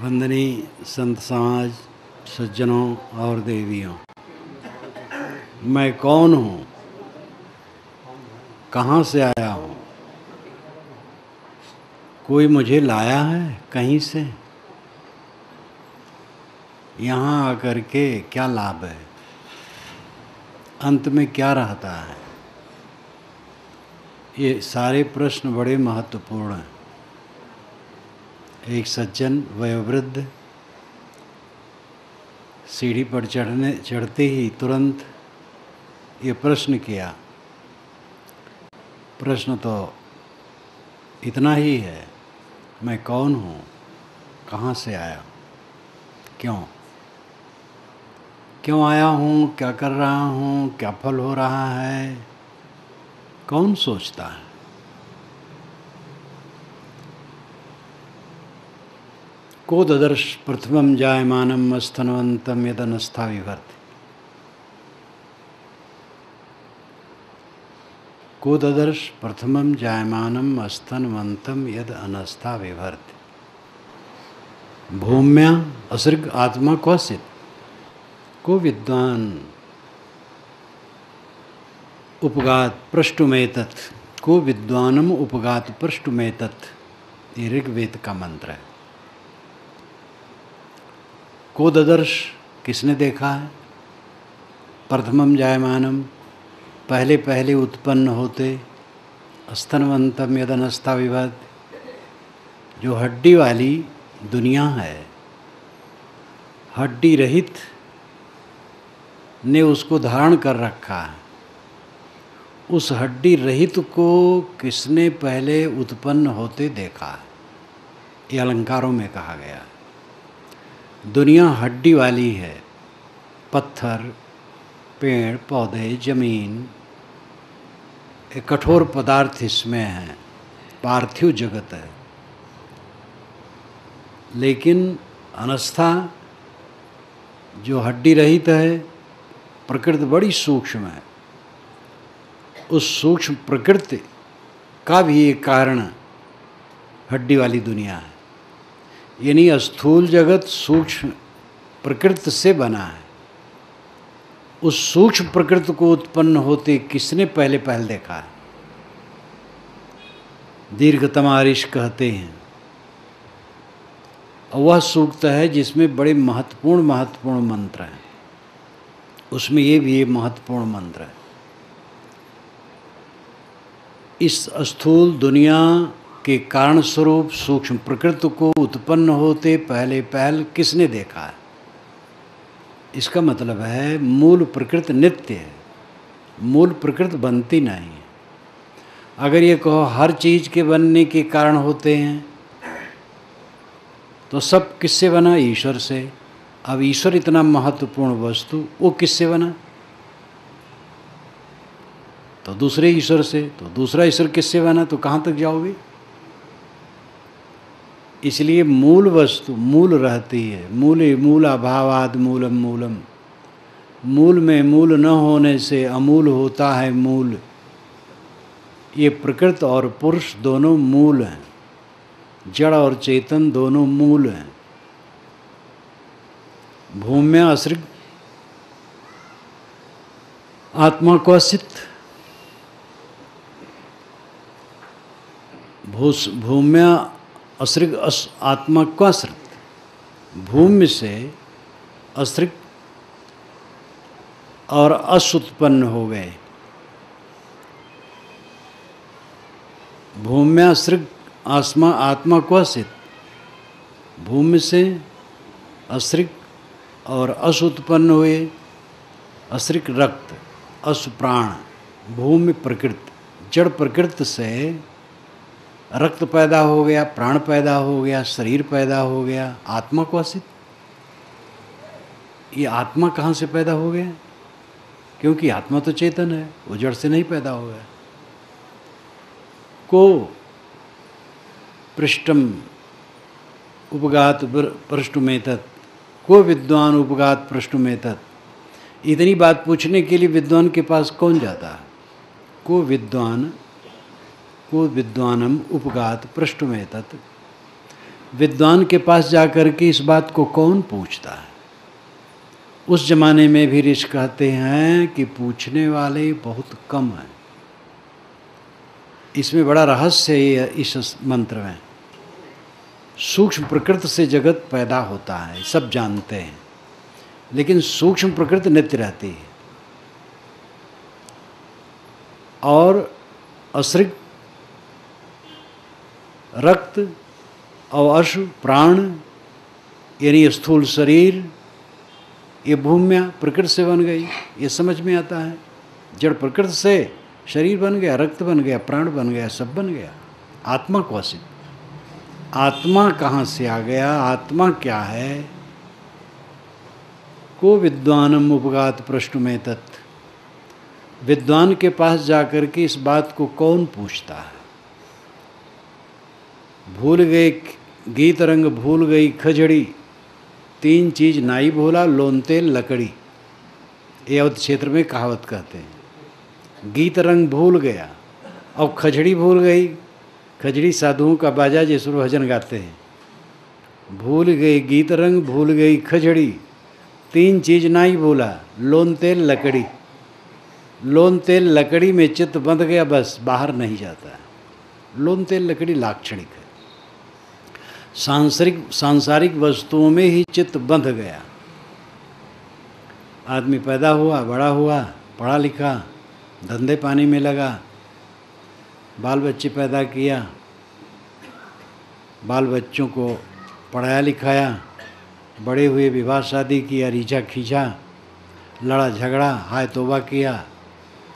वंदनीय संत समाज, सज्जनों और देवियों, मैं कौन हूँ, कहाँ से आया हूँ? कोई मुझे लाया है कहीं से? यहाँ आकर के क्या लाभ है? अंत में क्या रहता है? ये सारे प्रश्न बड़े महत्वपूर्ण हैं। एक सज्जन वयोवृद्ध सीढ़ी पर चढ़ते ही तुरंत ये प्रश्न किया। प्रश्न तो इतना ही है, मैं कौन हूँ, कहाँ से आया, क्यों आया हूँ, क्या कर रहा हूँ, क्या फल हो रहा है, कौन सोचता है? को ददर्श प्रथमं जायमानम् अस्तनवन्तं यदनस्था विभर्ति। को ददर्श प्रथमं जायमानम् अस्तनवन्तं यद अनस्था विभर्ति। भूम्या असृग आत्मा क्वचित्, को विद्वान उपगात पृष्ठुमेतत्, को विद्वानम उपगात पृष्ठुमेतत्। ये ऋग्वेद का मंत्र है। को ददर्श किसने देखा है? प्रथमम जायमानम, पहले पहले उत्पन्न होते, स्तनवंतम यदनस्था विभर्ति, जो हड्डी वाली दुनिया है, हड्डी रहित ने उसको धारण कर रखा है। उस हड्डी रहित को किसने पहले उत्पन्न होते देखा है? ये अलंकारों में कहा गया है। दुनिया हड्डी वाली है, पत्थर, पेड़ पौधे, जमीन, एक कठोर पदार्थ इसमें है, पार्थिव जगत है। लेकिन अनस्था जो हड्डी रहित है, प्रकृति बड़ी सूक्ष्म है। उस सूक्ष्म प्रकृति का भी एक कारण हड्डी वाली दुनिया है। यानी स्थूल जगत सूक्ष्म प्रकृति से बना है। उस सूक्ष्म प्रकृति को उत्पन्न होते किसने पहले देखा है? दीर्घतमा ऋषि कहते हैं। और वह सूक्त है जिसमें बड़े महत्वपूर्ण मंत्र हैं। उसमें ये भी एक महत्वपूर्ण मंत्र है। इस स्थूल दुनिया के कारण स्वरूप सूक्ष्म प्रकृति को उत्पन्न होते पहले किसने देखा है? इसका मतलब है मूल प्रकृति नित्य है, मूल प्रकृति बनती नहीं है। अगर ये कहो हर चीज़ के बनने के कारण होते हैं, तो सब किससे बना? ईश्वर से। अब ईश्वर इतना महत्वपूर्ण वस्तु, वो किससे बना? तो दूसरे ईश्वर से। तो दूसरा ईश्वर किससे बना? तो कहाँ तक जाओगे? इसलिए मूल वस्तु मूल रहती है। मूल अभावाद मूलम मूलम। मूल में मूल न होने से अमूल होता है मूल। ये प्रकृति और पुरुष दोनों मूल हैं, जड़ और चेतन दोनों मूल हैं। भूम्या असृग आत्मा क्वचित्, भूम्या असृग आत्मा क्वचित्। भूमि से असृग और अस उत्पन्न हो गए। भूम्या असृग आत्मा क्वचित्, भूमि से असृग और अस उत्पन्न हुए। असृग रक्त, अस प्राण। भूमि प्रकृति, जड़ प्रकृति से रक्त पैदा हो गया, प्राण पैदा हो गया, शरीर पैदा हो गया। आत्मा क्वचित्, ये आत्मा कहाँ से पैदा हो गया? क्योंकि आत्मा तो चेतन है, वो जड़ से नहीं पैदा हो गया। को पृष्ठम उपगात पृष्ठुमेतत्, को विद्वान उपगात पृष्ठुमेतत्। इतनी बात पूछने के लिए विद्वान के पास कौन जाता है? को विद्वानम उपगात पृष्ठुमेतत्। विद्वान के पास जाकर के इस बात को कौन पूछता है? उस जमाने में भी ऋषि कहते हैं कि पूछने वाले बहुत कम हैं। इसमें बड़ा रहस्य है इस मंत्र में। सूक्ष्म प्रकृति से जगत पैदा होता है, सब जानते हैं, लेकिन सूक्ष्म प्रकृति नित्य रहती है और असृग रक्त और अश्व प्राण यानी स्थूल शरीर, ये भूम्या प्रकृति से बन गई, ये समझ में आता है। जड़ प्रकृति से शरीर बन गया, रक्त बन गया, प्राण बन गया, सब बन गया। आत्मा कौशिक, आत्मा कहाँ से आ गया, आत्मा क्या है? को विद्वानम उपगात प्रश्न में तत्, विद्वान के पास जाकर के इस बात को कौन पूछता है? भूल गए गीत रंग, भूल गई खजड़ी, तीन चीज नाई भोला, लोन तेल लकड़ी। ये अवध क्षेत्र में कहावत कहते हैं। गीत रंग भूल गया और खजड़ी भूल गई। खजड़ी साधुओं का बाजा जिसमें भजन गाते हैं। भूल गई गीत रंग, भूल गई खजड़ी, तीन चीज नाई भूला, लोन तेल लकड़ी। लोन तेल लकड़ी में चित्त बंध गया, बस बाहर नहीं जाता है। लोन तेल लकड़ी लाक्षणिक है। सांसारिक वस्तुओं में ही चित्त बंध गया। आदमी पैदा हुआ, बड़ा हुआ, पढ़ा लिखा, धंधे पानी में लगा, बाल बच्चे पैदा किया, बाल बच्चों को पढ़ाया लिखाया, बड़े हुए, विवाह शादी किया, रीझा खींचा, लड़ा झगड़ा, हाय तौबा किया,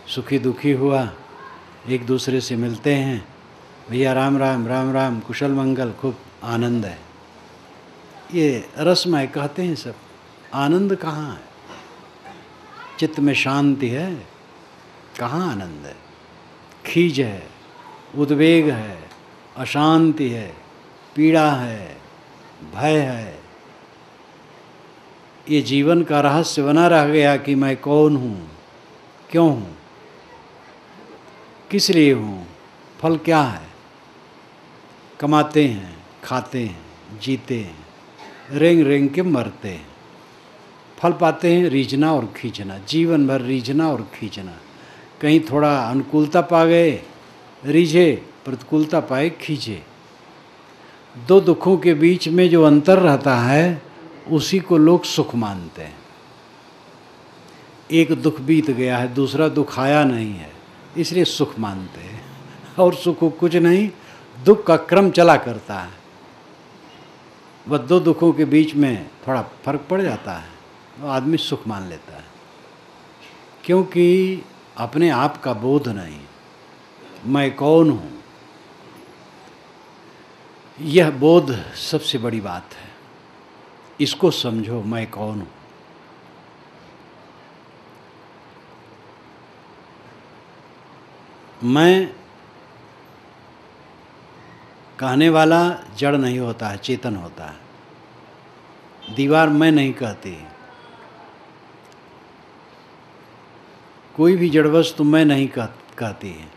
सुखी दुखी हुआ, एक दूसरे से मिलते हैं, भैया राम राम राम राम, कुशल मंगल, खूब आनंद है। ये रसमय कहते हैं सब। आनंद कहाँ है? चित्त में शांति है, कहाँ आनंद है? खीज है, उद्वेग है, अशांति है, पीड़ा है, भय है। ये जीवन का रहस्य बना रह गया कि मैं कौन हूँ, क्यों हूँ, किस लिए हूँ, फल क्या है। कमाते हैं, खाते हैं, जीते हैं, रेंग रेंग के मरते हैं, फल पाते हैं रीझना और खींचना, जीवन भर रीझना और खींचना। कहीं थोड़ा अनुकूलता पा गए रीझे, प्रतिकूलता पाए खींचे। दो दुखों के बीच में जो अंतर रहता है उसी को लोग सुख मानते हैं। एक दुख बीत गया है, दूसरा दुख आया नहीं है, इसलिए सुख मानते हैं। और सुख कुछ नहीं, दुख का क्रम चला करता है। वह दो दुखों के बीच में थोड़ा फर्क पड़ जाता है, वो आदमी सुख मान लेता है, क्योंकि अपने आप का बोध नहीं, मैं कौन हूँ। यह बोध सबसे बड़ी बात है। इसको समझो, मैं कौन हूँ। मैं कहने वाला जड़ नहीं होता है, चेतन होता है। दीवार मैं नहीं कहती, कोई भी जड़ वस्तु मैं नहीं कहती है।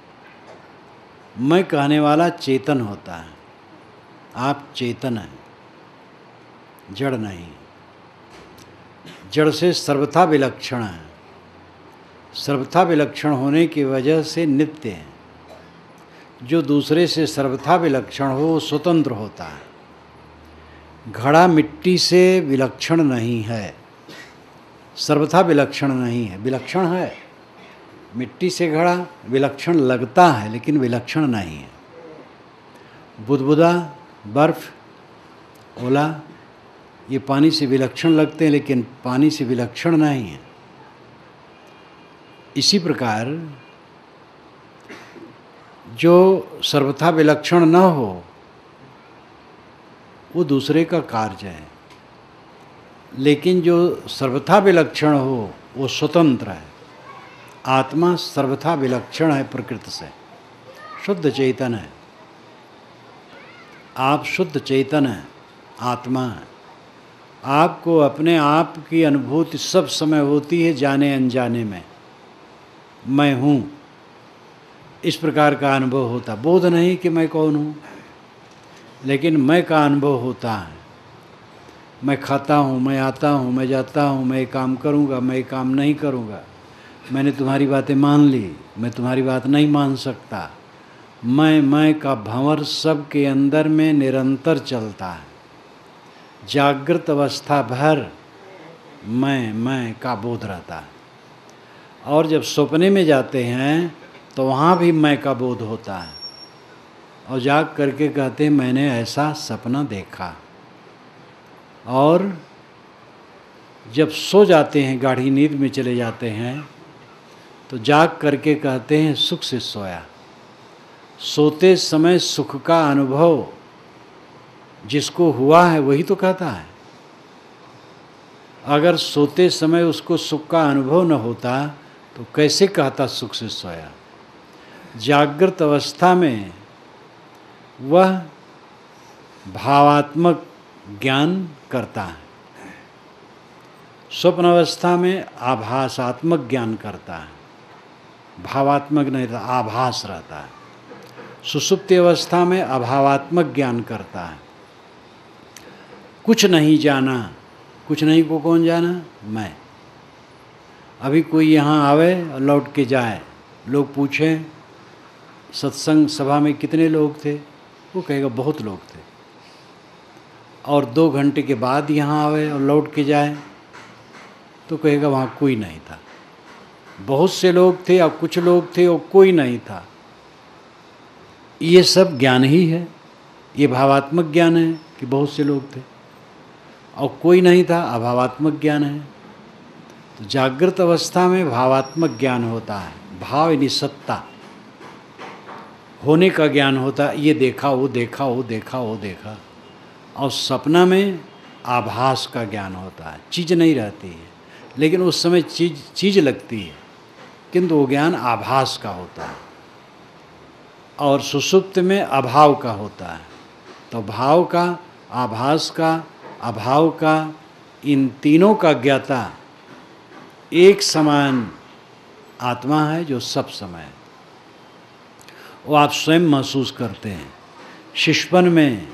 मैं कहने वाला चेतन होता है। आप चेतन हैं, जड़ नहीं। जड़ से सर्वथा विलक्षण है। सर्वथा विलक्षण होने की वजह से नित्य है। जो दूसरे से सर्वथा विलक्षण हो वो स्वतंत्र होता है। घड़ा मिट्टी से विलक्षण नहीं है, सर्वथा विलक्षण नहीं है, विलक्षण है। मिट्टी से घड़ा विलक्षण लगता है लेकिन विलक्षण नहीं है। बुदबुदा, बर्फ, ओला ये पानी से विलक्षण लगते हैं लेकिन पानी से विलक्षण नहीं है। इसी प्रकार जो सर्वथा विलक्षण न हो वो दूसरे का कार्य है, लेकिन जो सर्वथा विलक्षण हो वो स्वतंत्र है। आत्मा सर्वथा विलक्षण है प्रकृति से, शुद्ध चेतन है। आप शुद्ध चेतन हैं, आत्मा है। आपको अपने आप की अनुभूति सब समय होती है, जाने अनजाने में मैं हूँ, इस प्रकार का अनुभव होता। बोध नहीं कि मैं कौन हूँ। लेकिन मैं का अनुभव होता है। मैं खाता हूँ, मैं आता हूँ, मैं जाता हूँ, मैं काम करूँगा, मैं काम नहीं करूँगा, मैंने तुम्हारी बातें मान ली, मैं तुम्हारी बात नहीं मान सकता। मैं का भंवर सबके अंदर में निरंतर चलता है। जागृत अवस्था भर मैं का बोध रहता है, और जब सपने में जाते हैं तो वहाँ भी मैं का बोध होता है, और जाग करके कहते हैं मैंने ऐसा सपना देखा। और जब सो जाते हैं, गाढ़ी नींद में चले जाते हैं, तो जाग करके कहते हैं सुख से सोया। सोते समय सुख का अनुभव जिसको हुआ है वही तो कहता है। अगर सोते समय उसको सुख का अनुभव न होता तो कैसे कहता सुख से सोया। जागृत अवस्था में वह भावात्मक ज्ञान करता है, स्वप्न अवस्था में आभासात्मक ज्ञान करता है, भावात्मक नहीं रहता, आभास रहता है। सुषुप्ति अवस्था में अभावात्मक ज्ञान करता है। कुछ नहीं जाना, कुछ नहीं को कौन जाना? मैं। अभी कोई यहाँ आवे और लौट के जाए, लोग पूछें सत्संग सभा में कितने लोग थे, वो कहेगा बहुत लोग थे। और 2 घंटे के बाद यहाँ आवे और लौट के जाए तो कहेगा वहाँ कोई नहीं था। बहुत से लोग थे और कुछ लोग थे और कोई नहीं था। ये सब ज्ञान ही है। ये भावात्मक ज्ञान है कि बहुत से लोग थे और कोई नहीं था, अभावात्मक ज्ञान है। तो जागृत अवस्था में भावात्मक ज्ञान होता है, भाव यानी सत्ता होने का ज्ञान होता है। ये देखा, वो देखा, वो देखा, वो देखा। और सपना में आभास का ज्ञान होता है, चीज़ नहीं रहती है, लेकिन उस समय चीज़ लगती है, किंतु वो ज्ञान आभास का होता है। और सुषुप्त में अभाव का होता है। तो भाव का, आभास का, अभाव का, इन तीनों का ज्ञाता एक समान आत्मा है जो सब समय है। वो आप स्वयं महसूस करते हैं। शिशुपन में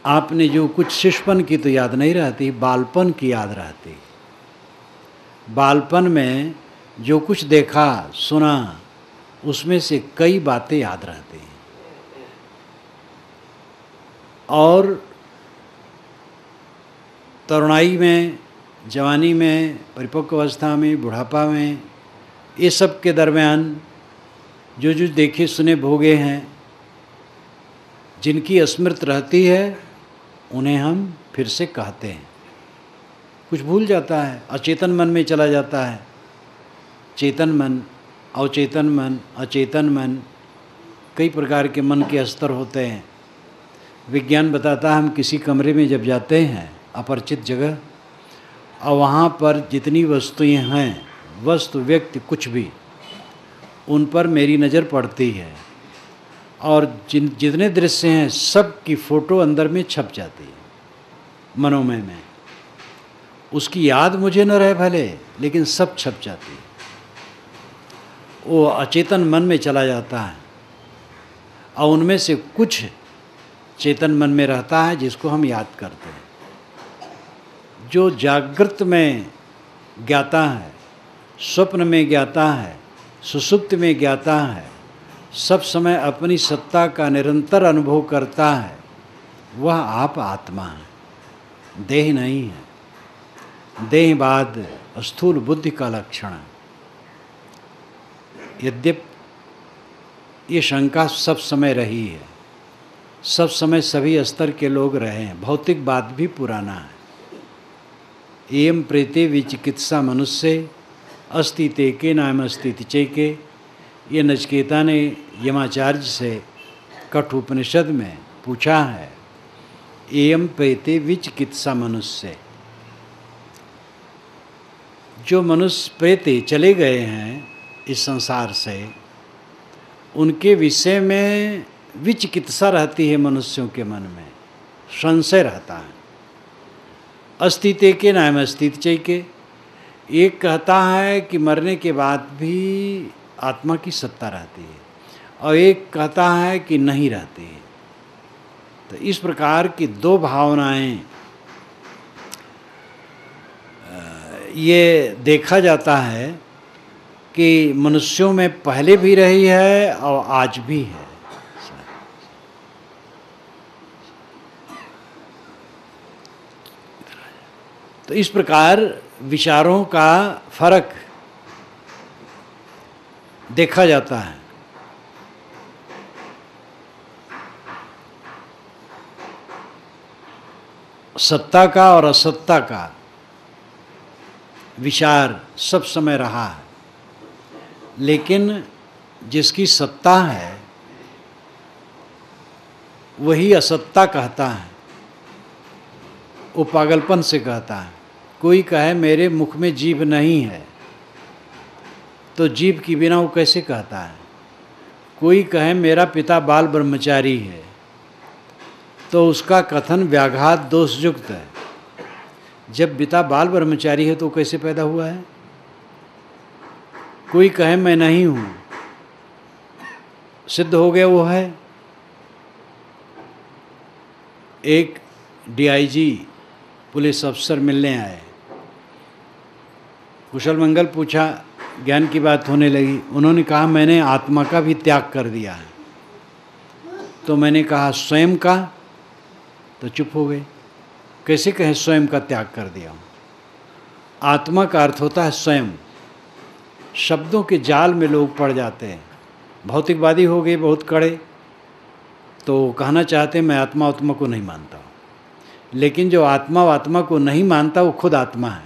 आपने जो कुछ, शिशुपन की तो याद नहीं रहती, बालपन की याद रहती। बालपन में जो कुछ देखा सुना उसमें से कई बातें याद रहती हैं। और तरुणाई में, जवानी में, परिपक्व अवस्था में, बुढ़ापा में, ये सब के दरमियान जो जो देखे सुने भोगे हैं, जिनकी स्मृति रहती है उन्हें हम फिर से कहते हैं। कुछ भूल जाता है, अचेतन मन में चला जाता है। चेतन मन, अवचेतन मन, अचेतन मन, कई प्रकार के मन के स्तर होते हैं। विज्ञान बताता है हम किसी कमरे में जब जाते हैं, अपरिचित जगह, और वहाँ पर जितनी वस्तुएं हैं, वस्तु, व्यक्ति, कुछ भी, उन पर मेरी नज़र पड़ती है, और जितने दृश्य हैं सब की फ़ोटो अंदर में छप जाती है मनोमय में। उसकी याद मुझे न रहे भले, लेकिन सब छप जाती है। वो अचेतन मन में चला जाता है, और उनमें से कुछ चेतन मन में रहता है जिसको हम याद करते हैं। जो जागृत में ज्ञाता है, स्वप्न में ज्ञाता है, सुषुप्त में ज्ञाता है, सब समय अपनी सत्ता का निरंतर अनुभव करता है, वह आप आत्मा है, देह नहीं है। देहवाद स्थूल बुद्धि का लक्षण है। यद्यपि ये शंका सब समय रही है, सब समय सभी स्तर के लोग रहे हैं, भौतिकवाद भी पुराना है। एयम प्रेते विचिकित्सा मनुष्य अस्ति ते के नाम अस्तिति चैके, ये नचिकेता ने यमाचार्य से कठ उपनिषद में पूछा है। एयम प्रेते विचिकित्सा मनुष्य, जो मनुष्य प्रेते चले गए हैं इस संसार से, उनके विषय में विचिकित्सा रहती है। मनुष्यों के मन में संशय रहता है। अस्तित्व के नाम अस्तित्व चैके, एक कहता है कि मरने के बाद भी आत्मा की सत्ता रहती है, और एक कहता है कि नहीं रहती है। तो इस प्रकार की दो भावनाएं ये देखा जाता है कि मनुष्यों में पहले भी रही है और आज भी है। तो इस प्रकार विचारों का फर्क देखा जाता है। सत्ता का और असत्ता का विचार सब समय रहा है, लेकिन जिसकी सत्ता है वही असत्ता कहता है, वो पागलपन से कहता है। कोई कहे मेरे मुख में जीभ नहीं है, तो जीभ की बिना वो कैसे कहता है। कोई कहे मेरा पिता बाल ब्रह्मचारी है, तो उसका कथन व्याघात दोषयुक्त है। जब पिता बाल ब्रह्मचारी है तो कैसे पैदा हुआ है। कोई कहे मैं नहीं हूँ, सिद्ध हो गया वो है। एक डीआईजी पुलिस अफसर मिलने आए, कुशल मंगल पूछा, ज्ञान की बात होने लगी। उन्होंने कहा मैंने आत्मा का भी त्याग कर दिया है। तो मैंने कहा स्वयं का, तो चुप हो गए। कैसे कहें स्वयं का त्याग कर दिया हूँ। आत्मा का अर्थ होता है स्वयं। शब्दों के जाल में लोग पड़ जाते हैं, भौतिकवादी हो गए बहुत कड़े, तो कहना चाहते हैं मैं आत्मा को नहीं मानता हूँ। लेकिन जो आत्मा को नहीं मानता वो खुद आत्मा है।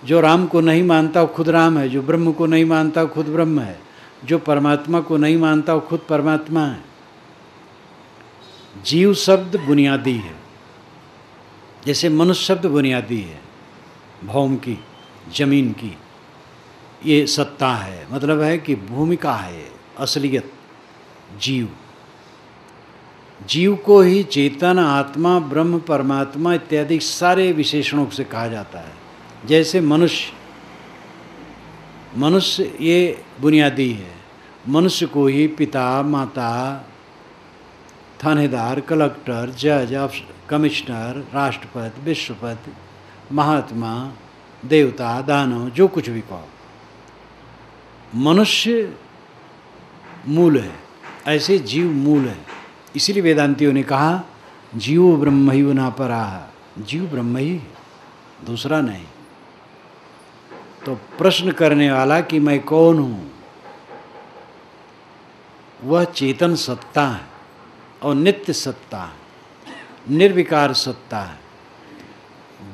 जो राम को नहीं मानता वो खुद राम है। जो ब्रह्म को नहीं मानता वो खुद ब्रह्म है। जो परमात्मा को नहीं मानता वो खुद परमात्मा है। जीव शब्द बुनियादी है, जैसे मनुष्य शब्द बुनियादी है, भौम की, जमीन की। ये सत्ता है, मतलब है कि भूमिका है, असलियत। जीव को ही चेतन, आत्मा, ब्रह्म, परमात्मा इत्यादि सारे विशेषणों से कहा जाता है। जैसे मनुष्य ये बुनियादी है। मनुष्य को ही पिता, माता, थानेदार, कलेक्टर, जज, कमिश्नर, राष्ट्रपति, विश्वपति, महात्मा, देवता, दानव, जो कुछ भी कहो, मनुष्य मूल है। ऐसे जीव मूल है। इसीलिए वेदांतियों ने कहा जीव ब्रह्मैव न पराः। जीव ब्रह्म ही है, दूसरा नहीं। तो प्रश्न करने वाला कि मैं कौन हूँ, वह चेतन सत्ता है और नित्य सत्ता है, निर्विकार सत्ता है।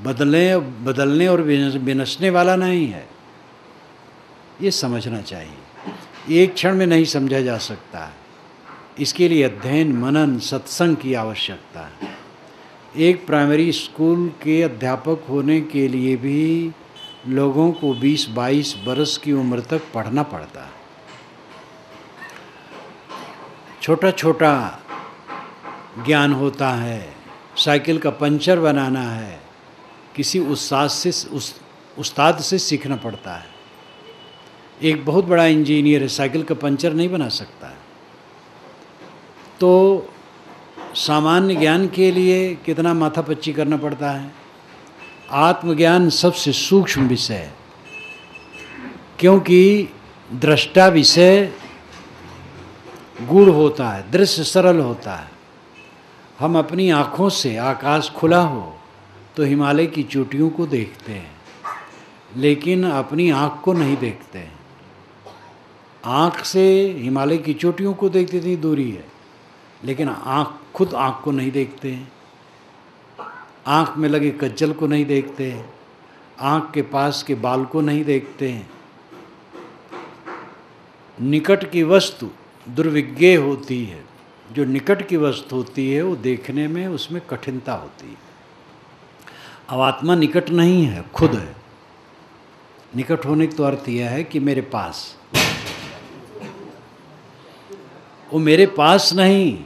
बदलने और विनशने वाला नहीं है। ये समझना चाहिए। एक क्षण में नहीं समझा जा सकता है। इसके लिए अध्ययन, मनन, सत्संग की आवश्यकता है। एक प्राइमरी स्कूल के अध्यापक होने के लिए भी लोगों को 20-22 बरस की उम्र तक पढ़ना पड़ता है। छोटा छोटा ज्ञान होता है। साइकिल का पंचर बनाना है, किसी उस्ताद से सीखना पड़ता है। एक बहुत बड़ा इंजीनियर है, साइकिल का पंचर नहीं बना सकता है। तो सामान्य ज्ञान के लिए कितना माथापच्ची करना पड़ता है। आत्मज्ञान सबसे सूक्ष्म विषय है, क्योंकि दृष्टा विषय गूढ़ होता है, दृश्य सरल होता है। हम अपनी आँखों से आकाश खुला हो तो हिमालय की चोटियों को देखते हैं, लेकिन अपनी आँख को नहीं देखते हैं। आँख से हिमालय की चोटियों को देखते इतनी दूरी है, लेकिन खुद आँख को नहीं देखते हैं। आँख में लगे कज्जल को नहीं देखते हैं। आँख के पास के बाल को नहीं देखते हैं। निकट की वस्तु दुर्विज्ञेय होती है। जो निकट की वस्तु होती है वो देखने में उसमें कठिनता होती है। अब आत्मा निकट नहीं है, खुद है। निकट होने का तो अर्थ यह है कि मेरे पास। वो मेरे पास नहीं,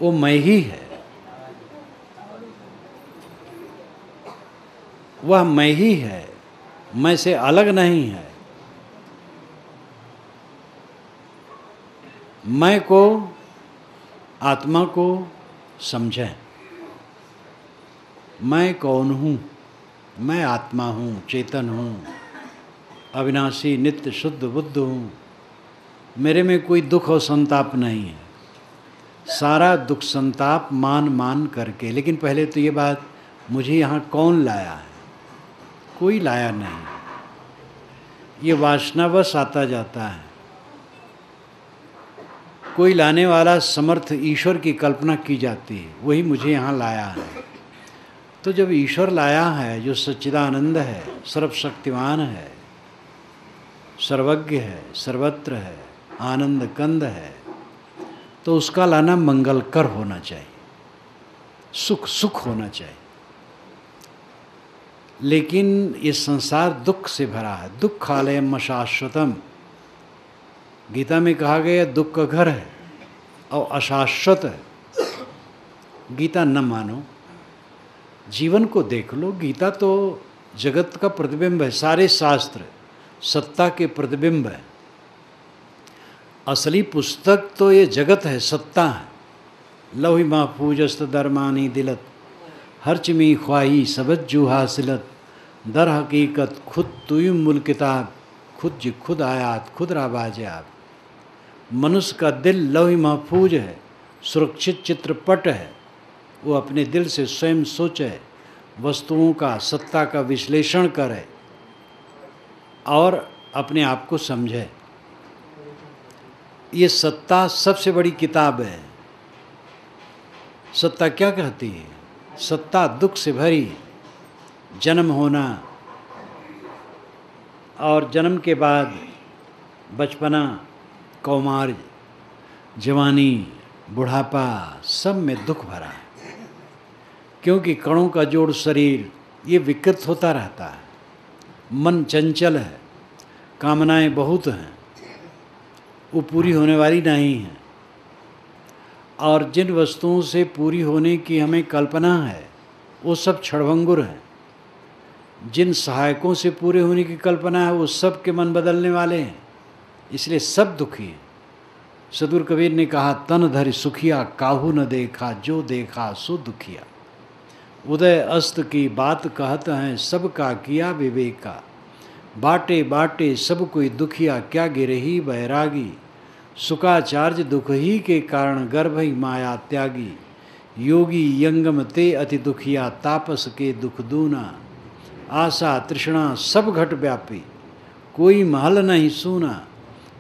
वो मैं ही है। वह मैं ही है, मैं से अलग नहीं है। मैं को, आत्मा को समझें। मैं कौन हूँ? मैं आत्मा हूँ, चेतन हूँ, अविनाशी, नित्य, शुद्ध बुद्ध हूँ। मेरे में कोई दुख और संताप नहीं है। सारा दुख संताप मान मान करके, लेकिन पहले तो ये बात, मुझे यहाँ कौन लाया है? कोई लाया नहीं। ये वासनावश आता जाता है। कोई लाने वाला समर्थ ईश्वर की कल्पना की जाती है, वही मुझे यहाँ लाया है। तो जब ईश्वर लाया है, जो सच्चिदानंद है, सर्वशक्तिमान है, सर्वज्ञ है, सर्वत्र है, आनंद कंद है, तो उसका लाना मंगलकर होना चाहिए, सुख सुख होना चाहिए। लेकिन ये संसार दुख से भरा है। दुखालयम अशाश्वतम, गीता में कहा गया दुख का घर है और अशाश्वत है। गीता न मानो, जीवन को देख लो। गीता तो जगत का प्रतिबिंब है। सारे शास्त्र सत्ता के प्रतिबिंब है। असली पुस्तक तो ये जगत है, सत्ता है। लौहि महफूजस्त दरमानी दिलत, हरचमी ख्वाही सबज्जू हासिलत, दर हकीकत खुद तुयुम मुल किताब, खुद जी खुद आयात खुद राबाज आप। मनुष्य का दिल लौहि महफूज है, सुरक्षित चित्रपट है। वो अपने दिल से स्वयं सोचे, वस्तुओं का, सत्ता का विश्लेषण करे और अपने आप को समझे। ये सत्ता सबसे बड़ी किताब है। सत्ता क्या कहती है? सत्ता दुख से भरी, जन्म होना और जन्म के बाद बचपना, कौमार, जवानी, बुढ़ापा, सब में दुख भरा है। क्योंकि कणों का जोड़ शरीर ये विकृत होता रहता है। मन चंचल है, कामनाएं बहुत हैं, वो पूरी होने वाली नहीं हैं। और जिन वस्तुओं से पूरी होने की हमें कल्पना है, वो सब क्षणभंगुर हैं। जिन सहायकों से पूरे होने की कल्पना है, वो सब के मन बदलने वाले हैं। इसलिए सब दुखी हैं। सदगुरु कबीर ने कहा, तन धरि सुखिया काहू न देखा, जो देखा सो दुखिया। उदय अस्त की बात कहत हैं, सबका किया विवेका। बाटे बाटे सब कोई दुखिया, क्या गिरही बैरागी। सुखाचार्य दुख ही के कारण गर्भ ही माया त्यागी। योगी यंगम ते अति दुखिया, तापस के दुख दूना। आशा तृष्णा सब घट व्यापी, कोई महल नहीं सूना।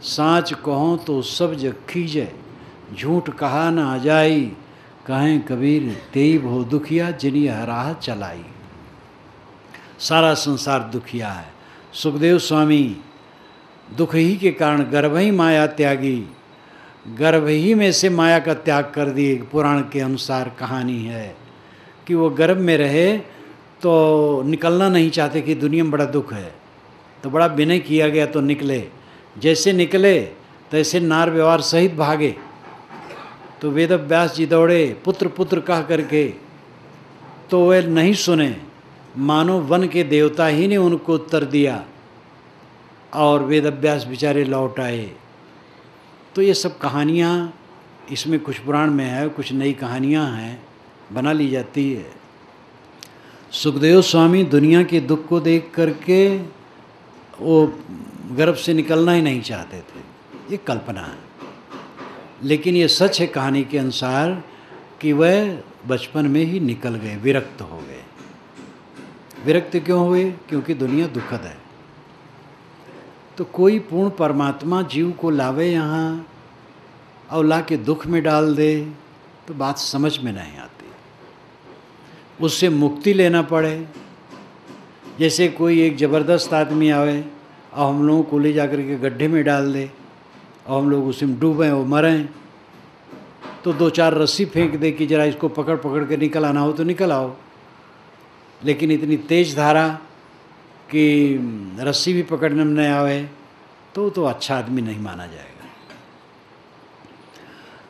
साँच कहो तो सब जग खीजे, झूठ कहा न जाई। कहें कबीर तेई भो दुखिया, जिनी राह चलाई। सारा संसार दुखिया है। सुखदेव स्वामी दुख ही के कारण गर्भ ही माया त्यागी, गर्भ ही में से माया का त्याग कर दिए। पुराण के अनुसार कहानी है कि वो गर्भ में रहे तो निकलना नहीं चाहते कि दुनिया में बड़ा दुख है, तो बड़ा विनय किया गया तो निकले। जैसे निकले तैसे नार व्यवहार सहित भागे। तो वेद व्यास जी दौड़े पुत्र पुत्र कह करके, तो वे नहीं सुने। मानो वन के देवता ही ने उनको उत्तर दिया और वेद व्यास बेचारे लौट आए। तो ये सब कहानियाँ इसमें कुछ पुराण में है, कुछ नई कहानियाँ हैं, बना ली जाती है। सुखदेव स्वामी दुनिया के दुख को देख करके वो गर्भ से निकलना ही नहीं चाहते थे। ये कल्पना है, लेकिन ये सच है कहानी के अनुसार कि वह बचपन में ही निकल गए, विरक्त हो गए। विरक्त क्यों हुए? क्योंकि दुनिया दुखद है। तो कोई पूर्ण परमात्मा जीव को लावे यहाँ और ला के दुख में डाल दे, तो बात समझ में नहीं आती। उससे मुक्ति लेना पड़े। जैसे कोई एक ज़बरदस्त आदमी आवे और हम लोगों को ले जाकर के गड्ढे में डाल दे और हम लोग उसी में डूबें और मरें, तो दो चार रस्सी फेंक दे कि जरा इसको पकड़ पकड़ के निकल आना हो तो निकल आओ। लेकिन इतनी तेज धारा कि रस्सी भी पकड़ने में नहीं आवे, तो अच्छा आदमी नहीं माना जाएगा।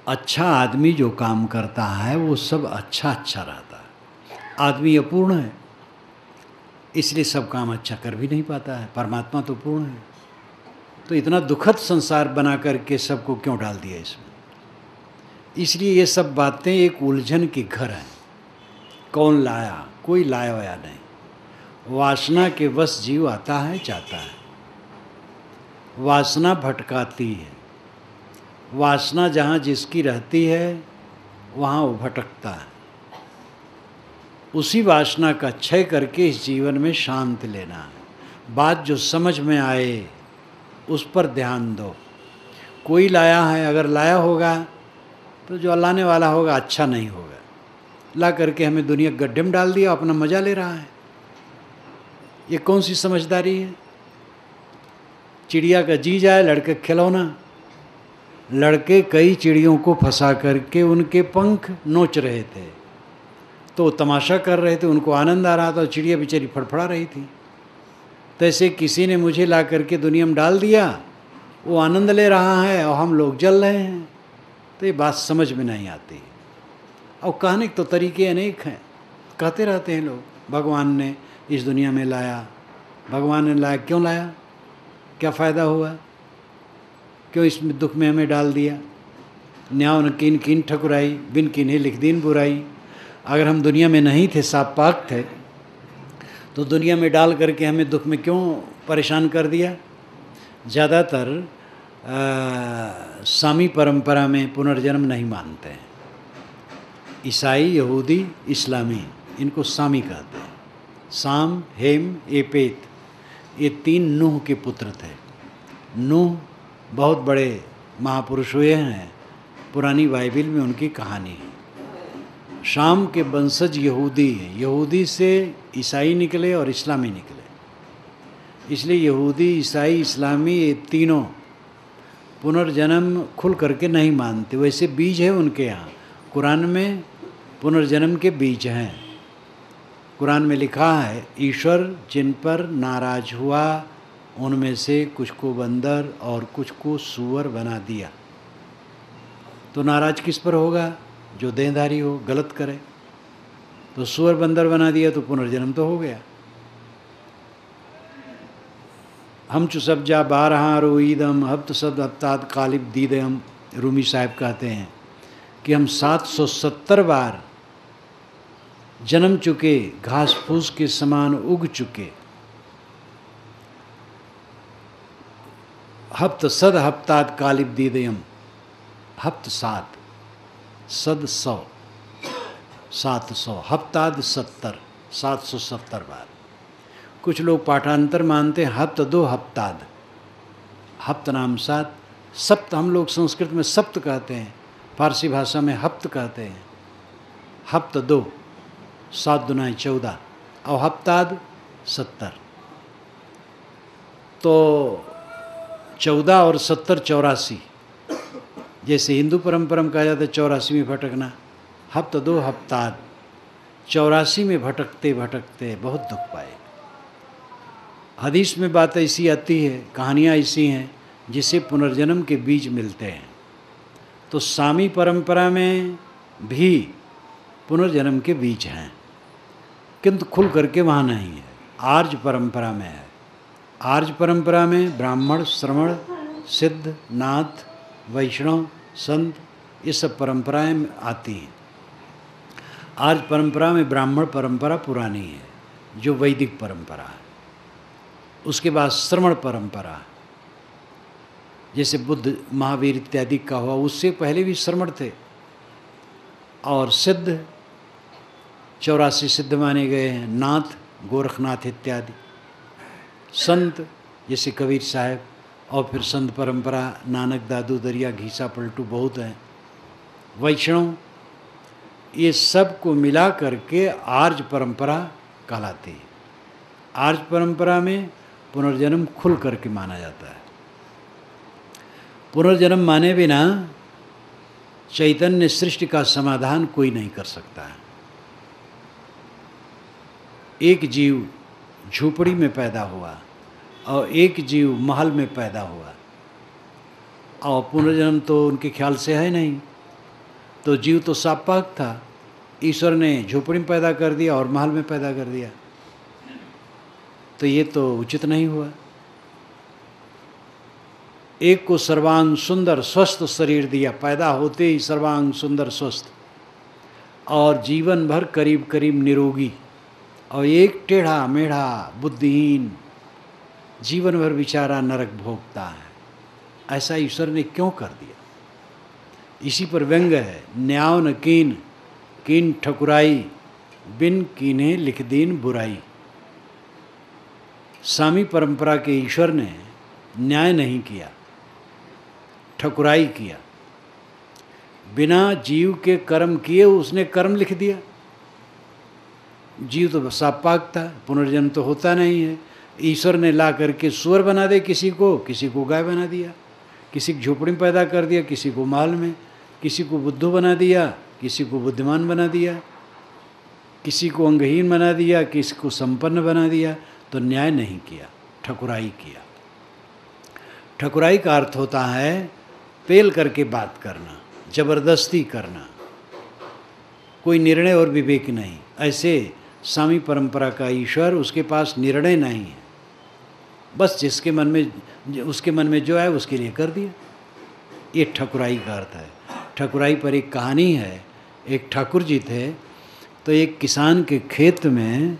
अच्छा आदमी जो काम करता है वो सब अच्छा अच्छा रहता है। आदमी अपूर्ण है, इसलिए सब काम अच्छा कर भी नहीं पाता है। परमात्मा तो पूर्ण है। तो इतना दुखद संसार बना करके सबको क्यों डाल दिया इसमें? इसलिए ये सब बातें एक उलझन के घर हैं। कौन लाया? कोई लाया वाया नहीं। वासना के वश जीव आता है जाता है। वासना भटकाती है। वासना जहाँ जिसकी रहती है वहाँ वो भटकता है। उसी वासना का क्षय करके इस जीवन में शांति लेना है। बात जो समझ में आए उस पर ध्यान दो। कोई लाया है, अगर लाया होगा तो जो लाने वाला होगा अच्छा नहीं होगा। ला करके हमें दुनिया गड्ढे में डाल दिया, अपना मज़ा ले रहा है। ये कौन सी समझदारी है? चिड़िया का जी जाए लड़के खिलौना। लड़के कई चिड़ियों को फंसा करके उनके पंख नोच रहे थे, तो तमाशा कर रहे थे, उनको आनंद आ रहा था, चिड़िया बेचारी फड़फड़ा रही थी। तैसे किसी ने मुझे ला करके दुनिया में डाल दिया, वो आनंद ले रहा है और हम लोग जल रहे हैं। तो ये बात समझ में नहीं आती। और कहने के तो तरीके अनेक हैं, कहते रहते हैं लोग भगवान ने इस दुनिया में लाया, भगवान ने लाया। क्यों लाया? क्या फ़ायदा हुआ? क्यों इसमें दुख में हमें डाल दिया? न्याव न कीन कीन ठकुराई, बिन कीन्हे लिख दीन बुराई। अगर हम दुनिया में नहीं थे, साफ पाक थे, तो दुनिया में डाल करके हमें दुख में क्यों परेशान कर दिया? ज़्यादातर सामी परंपरा में पुनर्जन्म नहीं मानते हैं। ईसाई, यहूदी, इस्लामी, इनको सामी कहते हैं। साम, हेम, एपेत, ये 3 नूह के पुत्र थे। नूह बहुत बड़े महापुरुष हुए हैं, पुरानी बाइबिल में उनकी कहानी है। शाम के वंशज यहूदी हैं, यहूदी से ईसाई निकले और इस्लामी निकले। इसलिए यहूदी, ईसाई, इस्लामी ये तीनों पुनर्जन्म खुल करके नहीं मानते। वैसे बीज है उनके यहाँ, कुरान में पुनर्जन्म के बीज हैं। कुरान में लिखा है, ईश्वर जिन पर नाराज हुआ उनमें से कुछ को बंदर और कुछ को सूअर बना दिया। तो नाराज किस पर होगा? जो देहधारी हो, गलत करे। तो सूअर बंदर बना दिया तो पुनर्जन्म तो हो गया। हम चु सब जा बारहा रोईदम हफ्त सद हफ्ताद कालिब दीदम। रूमी साहब कहते हैं कि हम 770 बार जन्म चुके, घास फूस के समान उग चुके। हफ्त सद हफ्ताद कालिब दीदयम, हफ्त 7, सद 100, 700, हफ्ताद 70, 770 बार। कुछ लोग पाठांतर मानते हैं हफ्त 2 हफ्ताद, हफ्त नाम 7, सप्त हम लोग संस्कृत में सप्त कहते हैं, फारसी भाषा में हफ्त कहते हैं। हफ्त 2, 7 दुनाई 14 और हफ्ताद 70। तो 14 और 70 84। जैसे हिंदू परंपरा में कहा जाता है 84 में भटकना। हफ्त 2 हफ्ताद 84 में भटकते भटकते बहुत दुख पाए। हदीस में बात ऐसी आती है, कहानियाँ ऐसी हैं जिसे पुनर्जन्म के बीज मिलते हैं। तो सामी परंपरा में भी पुनर्जन्म के बीज हैं, किंतु खुल करके वहाँ नहीं है। आर्य परंपरा में है। आर्य परंपरा में ब्राह्मण, श्रमण, सिद्ध, नाथ, वैष्णव, संत, ये सब परंपराएं आती हैं। आर्य परंपरा में ब्राह्मण परंपरा पुरानी है, जो वैदिक परंपरा है। उसके बाद श्रमण परंपरा, जैसे बुद्ध, महावीर इत्यादि का हुआ, उससे पहले भी श्रमण थे। और सिद्ध 84 सिद्ध माने गए हैं, नाथ, गोरखनाथ इत्यादि। संत जैसे कबीर साहब, और फिर संत परंपरा नानक, दादू, दरिया, घीसा, पलटू बहुत हैं। वैष्णव, ये सब को मिला करके आर्य परंपरा कहलाती है। आर्य परंपरा में पुनर्जन्म खुल करके माना जाता है। पुनर्जन्म माने बिना चैतन्य सृष्टि का समाधान कोई नहीं कर सकता है। एक जीव झोपड़ी में पैदा हुआ और एक जीव महल में पैदा हुआ, और पुनर्जन्म तो उनके ख्याल से है नहीं। तो जीव तो सापाक था, ईश्वर ने झोपड़ी में पैदा कर दिया और महल में पैदा कर दिया, तो ये तो उचित नहीं हुआ। एक को सर्वांग सुंदर स्वस्थ शरीर दिया, पैदा होते ही सर्वांग सुंदर स्वस्थ, और जीवन भर करीब करीब निरोगी, और एक टेढ़ा मेढ़ा बुद्धिहीन जीवन भर बेचारा नरक भोगता है। ऐसा ईश्वर ने क्यों कर दिया? इसी पर व्यंग है, न्याय न कीन कीन ठकुराई, बिन कीन्हे लिख दीन बुराई। स्वामी परंपरा के ईश्वर ने न्याय नहीं किया, ठकुराई किया। बिना जीव के कर्म किए उसने कर्म लिख दिया। जीव तो साप पाकता है, पुनर्जन्म तो होता नहीं है। ईश्वर ने ला करके सुअर बना दे किसी को गाय बना दिया, किसी की झोपड़ी में पैदा कर दिया, किसी को महल में, किसी को बुद्धू बना दिया, किसी को बुद्धिमान बना दिया, किसी को अंगहीन बना दिया, किसी को संपन्न बना दिया। तो न्याय नहीं किया, ठकुराई किया। ठकुराई का अर्थ होता है पेल करके बात करना, जबरदस्ती करना, कोई निर्णय और विवेक नहीं। ऐसे स्वामी परंपरा का ईश्वर, उसके पास निर्णय नहीं है, बस जिसके मन में उसके मन में जो है उसके लिए कर दिया। ये ठकुराई का अर्थ है। ठकुराई पर एक कहानी है। एक ठाकुर जी थे, तो एक किसान के खेत में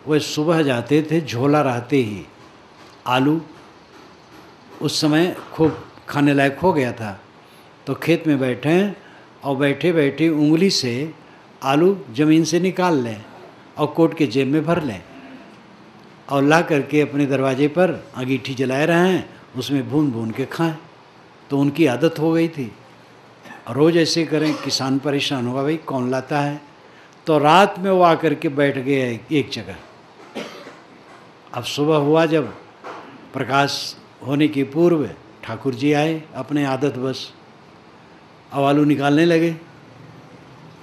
वह सुबह जाते थे, झोला रहते ही आलू उस समय खूब खाने लायक हो गया था, तो खेत में बैठे और बैठे बैठे उंगली से आलू ज़मीन से निकाल लें और कोट के जेब में भर लें और ला करके अपने दरवाजे पर अंगीठी जलाए रहे हैं, उसमें भून भून के खाएं। तो उनकी आदत हो गई थी, रोज़ ऐसे करें। किसान परेशान हुआ, भाई कौन लाता है? तो रात में वो आकर के बैठ गए एक जगह। अब सुबह हुआ, जब प्रकाश होने के पूर्व ठाकुर जी आए अपने आदत बस, अब आलू निकालने लगे।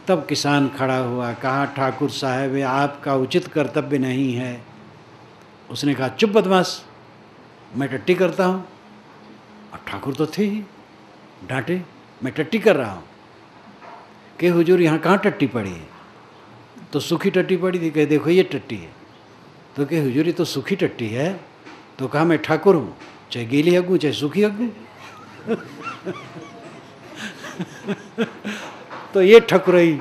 तब किसान खड़ा हुआ, कहा ठाकुर साहब आपका उचित कर्तव्य नहीं है। उसने कहा चुप बदमाश, मैं टट्टी करता हूँ। और ठाकुर तो थे ही, डांटे मैं टट्टी कर रहा हूँ। कि हुजूर यहाँ कहाँ टट्टी पड़ी है? तो सूखी टट्टी पड़ी थी। कहे देखो ये टट्टी है। तो कहे हुजूर ये तो सूखी टट्टी है। तो कहा मैं ठाकुर हूँ, चाहे गीली हगूँ चाहे सूखी हगूँ। तो ये ठकुराई,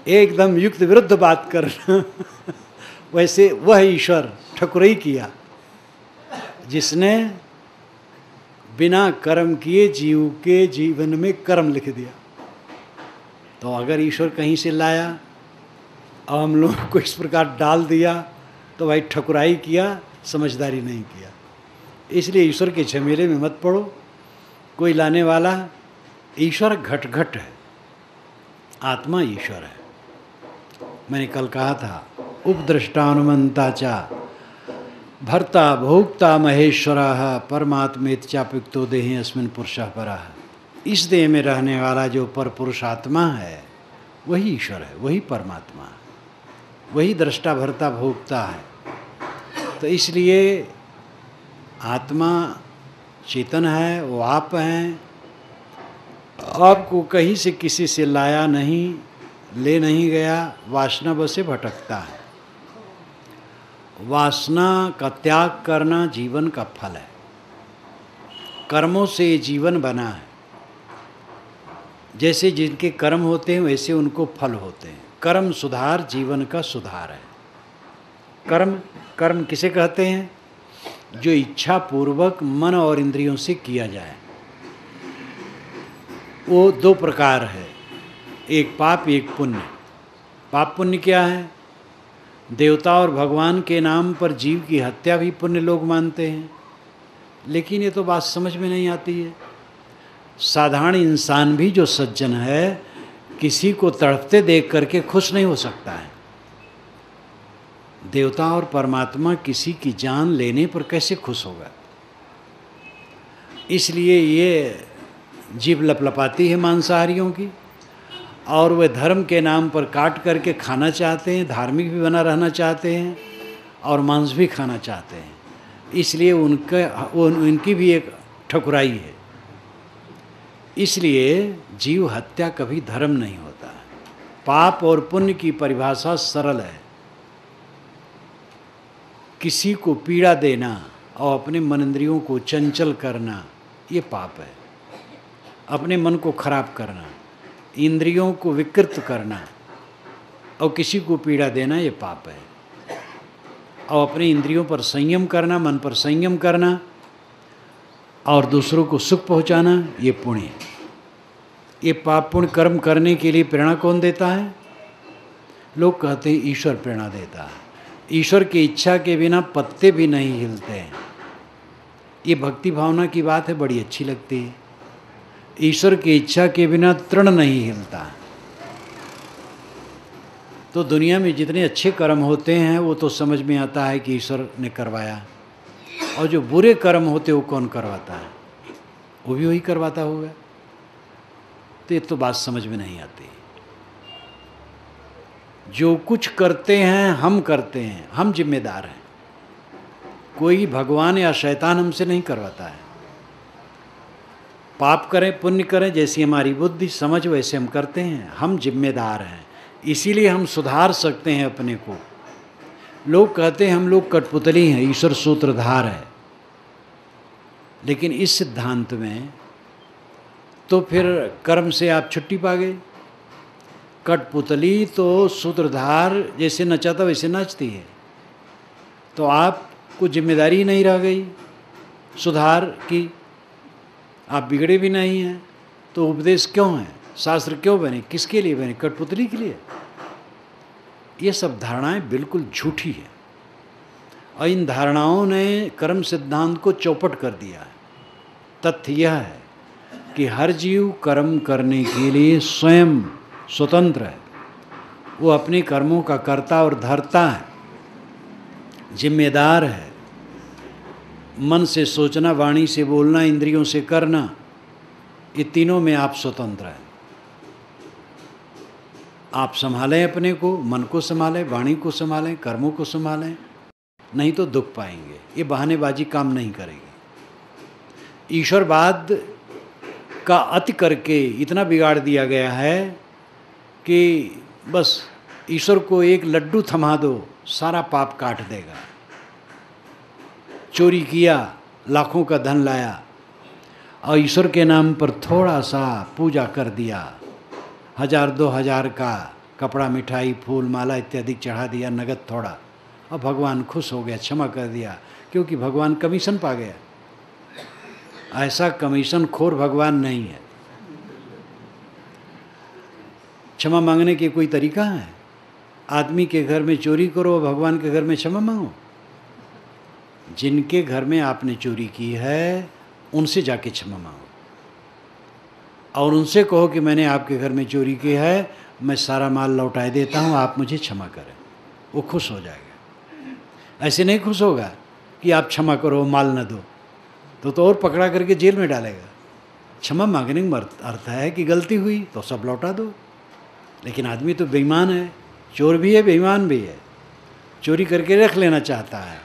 एकदम युक्त विरुद्ध बात करना। वैसे वह ईश्वर ठकुराई किया जिसने बिना कर्म किए जीव के जीवन में कर्म लिख दिया। तो अगर ईश्वर कहीं से लाया और हम लोगों को इस प्रकार डाल दिया तो भाई ठकुराई किया, समझदारी नहीं किया। इसलिए ईश्वर के झमेले में मत पड़ो। कोई लाने वाला, ईश्वर घट घट है, आत्मा ईश्वर है। मैंने कल कहा था उपद्रष्टानुमंता चा भर्ता भोक्ता महेश्वरः परमात्मेति चाप्युक्तो देहि अस्मिन् पुरुषः परः। इस देह में रहने वाला जो पर पुरुष आत्मा है वही ईश्वर है, वही परमात्मा है, वही दृष्टा भर्ता भोक्ता है। तो इसलिए आत्मा चेतन है, वो आप हैं। आपको कहीं से किसी से लाया नहीं, ले नहीं गया, वासना बस से भटकता है। वासना का त्याग करना जीवन का फल है। कर्मों से जीवन बना है। जैसे जिनके कर्म होते हैं वैसे उनको फल होते हैं। कर्म सुधार जीवन का सुधार है। कर्म किसे कहते हैं? जो इच्छा पूर्वक मन और इंद्रियों से किया जाए। वो दो प्रकार है, एक पाप एक पुण्य। पाप पुण्य क्या है? देवता और भगवान के नाम पर जीव की हत्या भी पुण्य लोग मानते हैं, लेकिन ये तो बात समझ में नहीं आती है। साधारण इंसान भी जो सज्जन है किसी को तड़पते देख करके खुश नहीं हो सकता है। देवता और परमात्मा किसी की जान लेने पर कैसे खुश होगा? इसलिए ये जीभ लपलपाती है मांसाहारियों की, और वे धर्म के नाम पर काट करके खाना चाहते हैं, धार्मिक भी बना रहना चाहते हैं और मांस भी खाना चाहते हैं। इसलिए उनकी भी एक ठकुराई है। इसलिए जीव हत्या कभी धर्म नहीं होता। पाप और पुण्य की परिभाषा सरल है। किसी को पीड़ा देना और अपने मन इंद्रियों को चंचल करना ये पाप है। अपने मन को खराब करना, इंद्रियों को विकृत करना और किसी को पीड़ा देना ये पाप है। और अपने इंद्रियों पर संयम करना, मन पर संयम करना और दूसरों को सुख पहुंचाना ये पुण्य है। ये पाप पुण्य कर्म करने के लिए प्रेरणा कौन देता है? लोग कहते हैं ईश्वर प्रेरणा देता है। ईश्वर की इच्छा के बिना पत्ते भी नहीं हिलते हैं। ये भक्ति भावना की बात है, बड़ी अच्छी लगती है। ईश्वर की इच्छा के बिना तृण नहीं हिलता। तो दुनिया में जितने अच्छे कर्म होते हैं वो तो समझ में आता है कि ईश्वर ने करवाया, और जो बुरे कर्म होते वो कौन करवाता है? वो भी वही करवाता होगा। तो ये तो बात समझ में नहीं आती। जो कुछ करते हैं हम करते हैं, हम जिम्मेदार हैं। कोई भगवान या शैतान हमसे नहीं करवाता है। पाप करें पुण्य करें, जैसी हमारी बुद्धि समझ वैसे हम करते हैं। हम जिम्मेदार हैं, इसीलिए हम सुधार सकते हैं अपने को। लोग कहते हैं हम लोग कठपुतली हैं, ईश्वर सूत्रधार है। लेकिन इस सिद्धांत में तो फिर कर्म से आप छुट्टी पा गए। कठपुतली तो सूत्रधार जैसे नचाता वैसे नाचती है, तो आपको जिम्मेदारी नहीं रह गई सुधार की। आप बिगड़े भी नहीं हैं, तो उपदेश क्यों है? शास्त्र क्यों बने? किसके लिए बने? कठपुतली के लिए। ये सब धारणाएं बिल्कुल झूठी है, और इन धारणाओं ने कर्म सिद्धांत को चौपट कर दिया है। तथ्य यह है कि हर जीव कर्म करने के लिए स्वयं स्वतंत्र है। वो अपने कर्मों का कर्ता और धर्ता है, जिम्मेदार है। मन से सोचना, वाणी से बोलना, इंद्रियों से करना, ये तीनों में आप स्वतंत्र हैं। आप संभालें अपने को, मन को संभालें, वाणी को संभालें, कर्मों को संभालें, नहीं तो दुख पाएंगे। ये बहानेबाजी काम नहीं करेगी। ईश्वरवाद का अति करके इतना बिगाड़ दिया गया है कि बस ईश्वर को एक लड्डू थमा दो, सारा पाप काट देगा। चोरी किया, लाखों का धन लाया, और ईश्वर के नाम पर थोड़ा सा पूजा कर दिया, 1000-2000 का कपड़ा, मिठाई, फूल, माला इत्यादि चढ़ा दिया, नगद थोड़ा, और भगवान खुश हो गया, क्षमा कर दिया, क्योंकि भगवान कमीशन पा गया। ऐसा कमीशन खोर भगवान नहीं है। क्षमा मांगने के कोई तरीका है? आदमी के घर में चोरी करो, भगवान के घर में क्षमा मांगो? जिनके घर में आपने चोरी की है उनसे जाके क्षमा मांगो, और उनसे कहो कि मैंने आपके घर में चोरी की है, मैं सारा माल लौटा देता हूँ, आप मुझे क्षमा करें। वो खुश हो जाएगा। ऐसे नहीं खुश होगा कि आप क्षमा करो, माल न दो, तो और पकड़ा करके जेल में डालेगा। क्षमा मांगने का अर्थ है कि गलती हुई तो सब लौटा दो। लेकिन आदमी तो बेईमान है, चोर भी है, बेईमान भी है। चोरी करके रख लेना चाहता है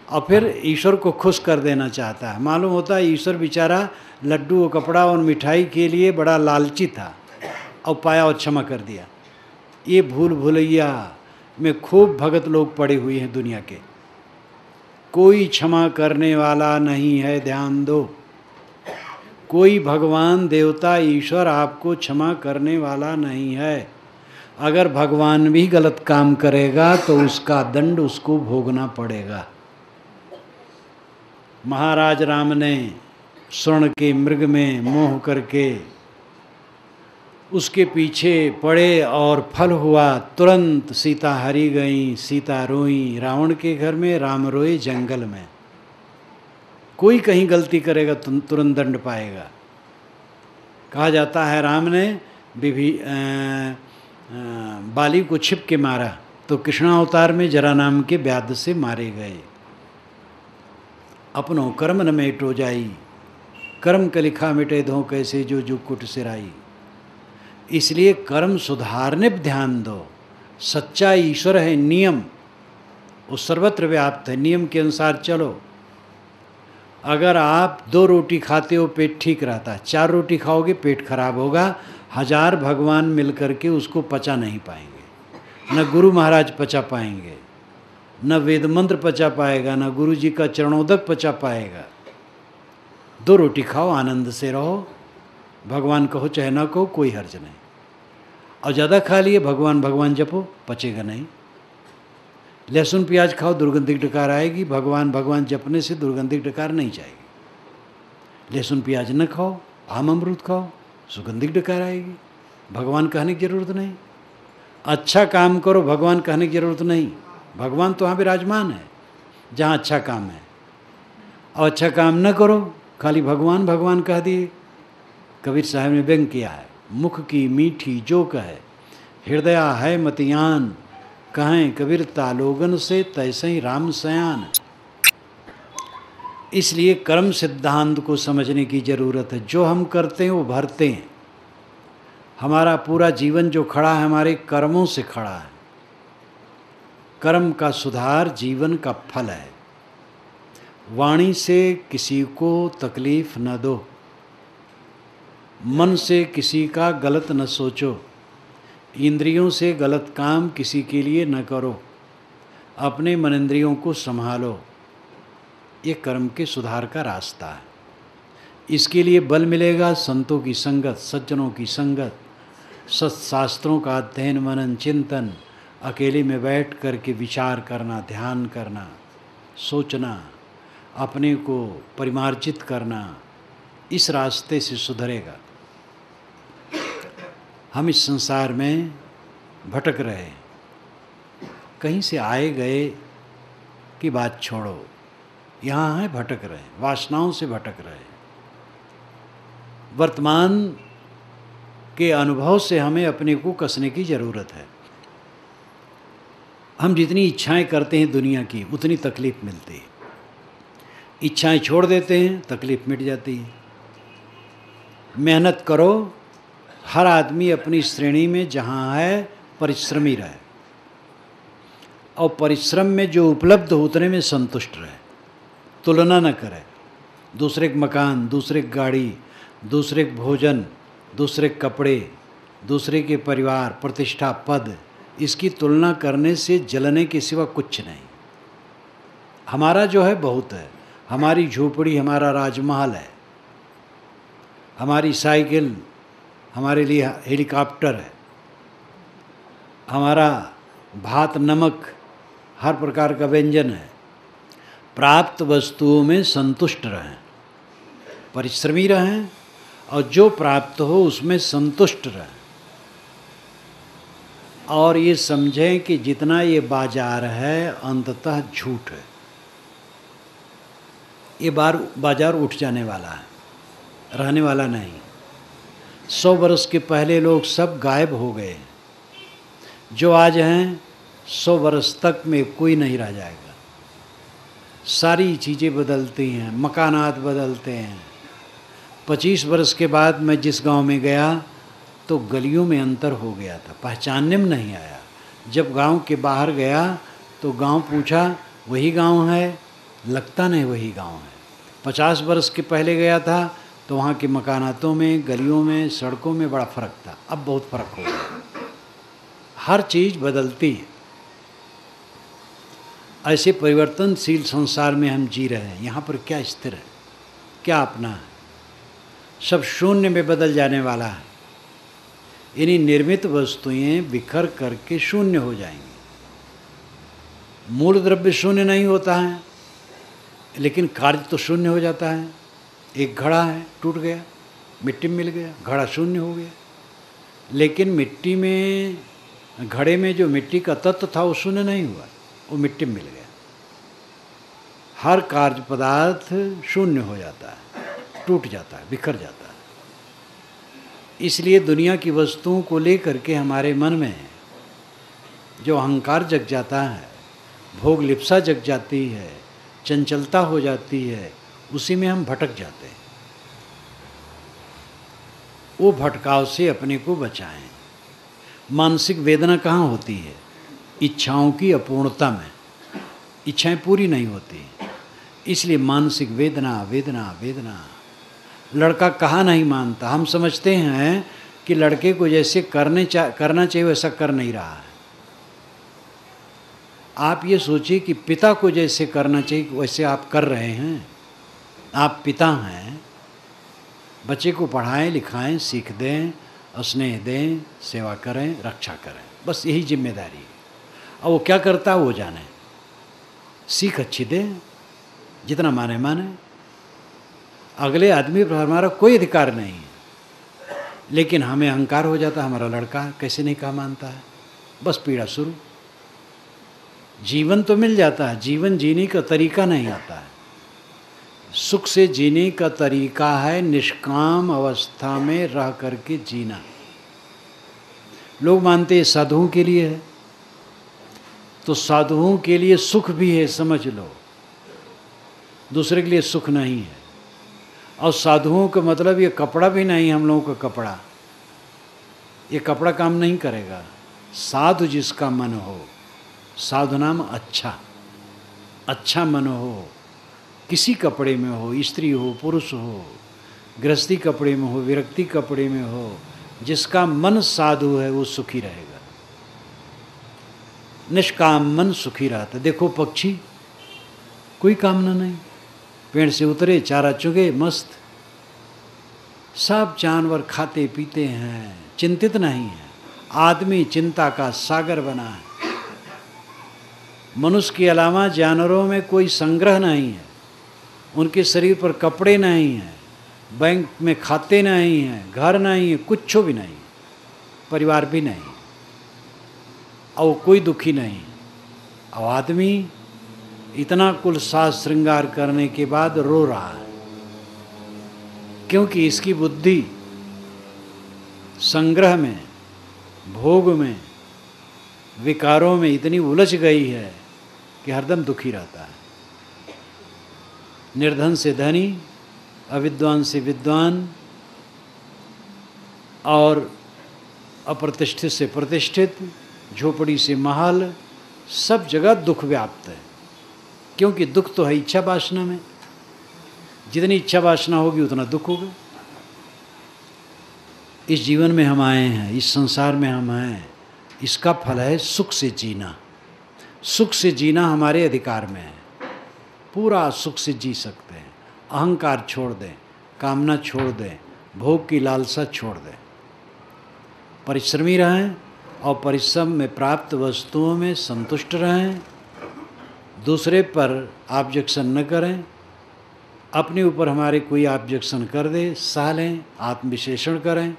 और फिर ईश्वर को खुश कर देना चाहता है। मालूम होता है ईश्वर बेचारा लड्डू और कपड़ा और मिठाई के लिए बड़ा लालची था, और पाया और क्षमा कर दिया। ये भूल भुलैया में खूब भगत लोग पड़े हुए हैं दुनिया के। कोई क्षमा करने वाला नहीं है, ध्यान दो। कोई भगवान, देवता, ईश्वर आपको क्षमा करने वाला नहीं है। अगर भगवान भी गलत काम करेगा तो उसका दंड उसको भोगना पड़ेगा। महाराज राम ने स्वर्ण के मृग में मोह करके उसके पीछे पड़े और फल हुआ, तुरंत सीता हरी गई, सीता रोई रावण के घर में, राम रोए जंगल में। कोई कहीं गलती करेगा तो तुरंत दंड पाएगा। कहा जाता है राम ने बाली को छिप के मारा तो कृष्णावतार में जरा नाम के व्याध से मारे गए। अपनों कर्म न मेटो जाई, कर्म का लिखा मिटे धो कैसे जो जो कुट सिराई। इसलिए कर्म सुधारने पर ध्यान दो। सच्चा ईश्वर है नियम, वो सर्वत्र व्याप्त है। नियम के अनुसार चलो। अगर आप 2 रोटी खाते हो पेट ठीक रहता है, 4 रोटी खाओगे पेट खराब होगा। 1000 भगवान मिलकर के उसको पचा नहीं पाएंगे, न गुरु महाराज पचा पाएंगे, न वेद मंत्र पचा पाएगा, न गुरु जी का चरणोदक पचा पाएगा। 2 रोटी खाओ, आनंद से रहो, भगवान कहो चाहे ना कहो कोई हर्ज नहीं। और ज़्यादा खा लिए भगवान भगवान जपो, पचेगा नहीं। लहसुन प्याज खाओ, दुर्गंधिक डकार आएगी, भगवान भगवान जपने से दुर्गंधिक डकार नहीं जाएगी। लहसुन प्याज न खाओ, आम अमरूद खाओ, सुगंधिक डकार आएगी, भगवान कहने की जरूरत नहीं। अच्छा काम करो, भगवान कहने की जरूरत नहीं, भगवान तो वहाँ विराजमान है जहाँ अच्छा काम है। और अच्छा काम न करो, खाली भगवान भगवान कह दिए। कबीर साहब ने व्यंग किया है, मुख की मीठी जो कहे, हृदय है मतियान, कहें कबीर तालोगन से तैसे ही राम सयान। इसलिए कर्म सिद्धांत को समझने की जरूरत है। जो हम करते हैं वो भरते हैं। हमारा पूरा जीवन जो खड़ा है हमारे कर्मों से खड़ा है। कर्म का सुधार जीवन का फल है। वाणी से किसी को तकलीफ न दो, मन से किसी का गलत न सोचो, इंद्रियों से गलत काम किसी के लिए न करो, अपने मन इंद्रियों को संभालो। ये कर्म के सुधार का रास्ता है। इसके लिए बल मिलेगा संतों की संगत, सज्जनों की संगत, सत्शास्त्रों का अध्ययन मनन चिंतन, अकेले में बैठ कर के विचार करना, ध्यान करना, सोचना, अपने को परिमार्जित करना। इस रास्ते से सुधरेगा। हम इस संसार में भटक रहे, कहीं से आए गए की बात छोड़ो, यहाँ हैं भटक रहे, वासनाओं से भटक रहे। वर्तमान के अनुभव से हमें अपने को कसने की ज़रूरत है। हम जितनी इच्छाएं करते हैं दुनिया की, उतनी तकलीफ़ मिलती है। इच्छाएं छोड़ देते हैं, तकलीफ़ मिट जाती है। मेहनत करो, हर आदमी अपनी श्रेणी में जहाँ है परिश्रमी रहे, और परिश्रम में जो उपलब्ध हो उतने में संतुष्ट रहे, तुलना न करे। दूसरे के मकान, दूसरे की गाड़ी, दूसरे के भोजन, दूसरे के कपड़े, दूसरे के परिवार, प्रतिष्ठा, पद, इसकी तुलना करने से जलने के सिवा कुछ नहीं। हमारा जो है बहुत है। हमारी झोपड़ी हमारा राजमहल है, हमारी साइकिल हमारे लिए हेलीकॉप्टर है, हमारा भात नमक हर प्रकार का व्यंजन है। प्राप्त वस्तुओं में संतुष्ट रहें, परिश्रमी रहें, और जो प्राप्त हो उसमें संतुष्ट रहें। और ये समझें कि जितना ये बाजार है अंततः झूठ है। ये बाजार उठ जाने वाला है, रहने वाला नहीं। 100 वर्ष के पहले लोग सब गायब हो गए। जो आज हैं 100 वर्ष तक में कोई नहीं रह जाएगा। सारी चीज़ें बदलती हैं, मकानात बदलते हैं। 25 वर्ष के बाद मैं जिस गांव में गया तो गलियों में अंतर हो गया था, पहचानने में नहीं आया। जब गांव के बाहर गया तो गांव पूछा वही गांव है, लगता नहीं वही गांव है। 50 वर्ष के पहले गया था तो वहाँ के मकानातों में, गलियों में, सड़कों में बड़ा फ़र्क था। अब बहुत फ़र्क हो गया। हर चीज़ बदलती है। ऐसे परिवर्तनशील संसार में हम जी रहे हैं। यहाँ पर क्या स्थिर है, क्या अपना है? सब शून्य में बदल जाने वाला है। इन्हीं निर्मित वस्तुएं बिखर करके शून्य हो जाएंगी। मूल द्रव्य शून्य नहीं होता है, लेकिन कार्य तो शून्य हो जाता है। एक घड़ा है, टूट गया, मिट्टी में मिल गया, घड़ा शून्य हो गया। लेकिन मिट्टी में, घड़े में जो मिट्टी का तत्व था वो शून्य नहीं हुआ, वो मिट्टी में मिल गया। हर कार्य पदार्थ शून्य हो जाता है, टूट जाता है, बिखर जाता है। इसलिए दुनिया की वस्तुओं को लेकर के हमारे मन में जो अहंकार जग जाता है, भोग लिप्सा जग जाती है, चंचलता हो जाती है, उसी में हम भटक जाते हैं। वो भटकाव से अपने को बचाएं। मानसिक वेदना कहाँ होती है? इच्छाओं की अपूर्णता में। इच्छाएं पूरी नहीं होती, इसलिए मानसिक वेदना वेदना वेदना। लड़का कहाँ नहीं मानता। हम समझते हैं कि लड़के को जैसे करना चाहिए वैसा कर नहीं रहा है। आप ये सोचिए कि पिता को जैसे करना चाहिए वैसे आप कर रहे हैं। आप पिता हैं, बच्चे को पढ़ाएं लिखाएं, सीख दें, स्नेह दें, सेवा करें, रक्षा करें, बस यही जिम्मेदारी है। अब वो क्या करता है वो जाने, सीख अच्छी दें, जितना माने माने। अगले आदमी पर हमारा कोई अधिकार नहीं है, लेकिन हमें अहंकार हो जाता है, हमारा लड़का कैसे नहीं कहा मानता है, बस पीड़ा शुरू। जीवन तो मिल जाता है, जीवन जीने का तरीका नहीं आता है। सुख से जीने का तरीका है निष्काम अवस्था में रह करके जीना। लोग मानते हैं साधुओं के लिए है, तो साधुओं के लिए सुख भी है, समझ लो, दूसरे के लिए सुख नहीं है। और साधुओं का मतलब ये कपड़ा भी नहीं, हम लोगों का कपड़ा, ये कपड़ा काम नहीं करेगा। साधु जिसका मन हो, साधु नाम अच्छा, अच्छा मन हो, किसी कपड़े में हो, स्त्री हो पुरुष हो, गृहस्थी कपड़े में हो, विरक्ति कपड़े में हो, जिसका मन साधु है वो सुखी रहेगा। निष्काम मन सुखी रहता। देखो पक्षी, कोई कामना नहीं, पेड़ से उतरे, चारा चुगे, मस्त। सब जानवर खाते पीते हैं, चिंतित नहीं है। आदमी चिंता का सागर बना है। मनुष्य के अलावा जानवरों में कोई संग्रह नहीं है, उनके शरीर पर कपड़े नहीं हैं, बैंक में खाते नहीं हैं, घर नहीं है, कुछ भी नहीं, परिवार भी नहीं, और कोई दुखी नहीं। और आदमी इतना कुल साज श्रृंगार करने के बाद रो रहा है, क्योंकि इसकी बुद्धि संग्रह में, भोग में, विकारों में इतनी उलझ गई है कि हरदम दुखी रहता है। निर्धन से धनी, अविद्वान से विद्वान, और अप्रतिष्ठित से प्रतिष्ठित, झोपड़ी से महल, सब जगह दुख व्याप्त है। क्योंकि दुख तो है इच्छा वासना में, जितनी इच्छा वासना होगी उतना दुख होगा। इस जीवन में हम आए हैं, इस संसार में हम हैं, इसका फल है सुख से जीना। सुख से जीना हमारे अधिकार में है, पूरा सुख से जी सकते हैं। अहंकार छोड़ दें, कामना छोड़ दें, भोग की लालसा छोड़ दें, परिश्रमी रहें और परिश्रम में प्राप्त वस्तुओं में संतुष्ट रहें। दूसरे पर ऑब्जेक्शन न करें, अपने ऊपर हमारे कोई ऑब्जेक्शन कर दे सह लें, आत्मविश्लेषण करें,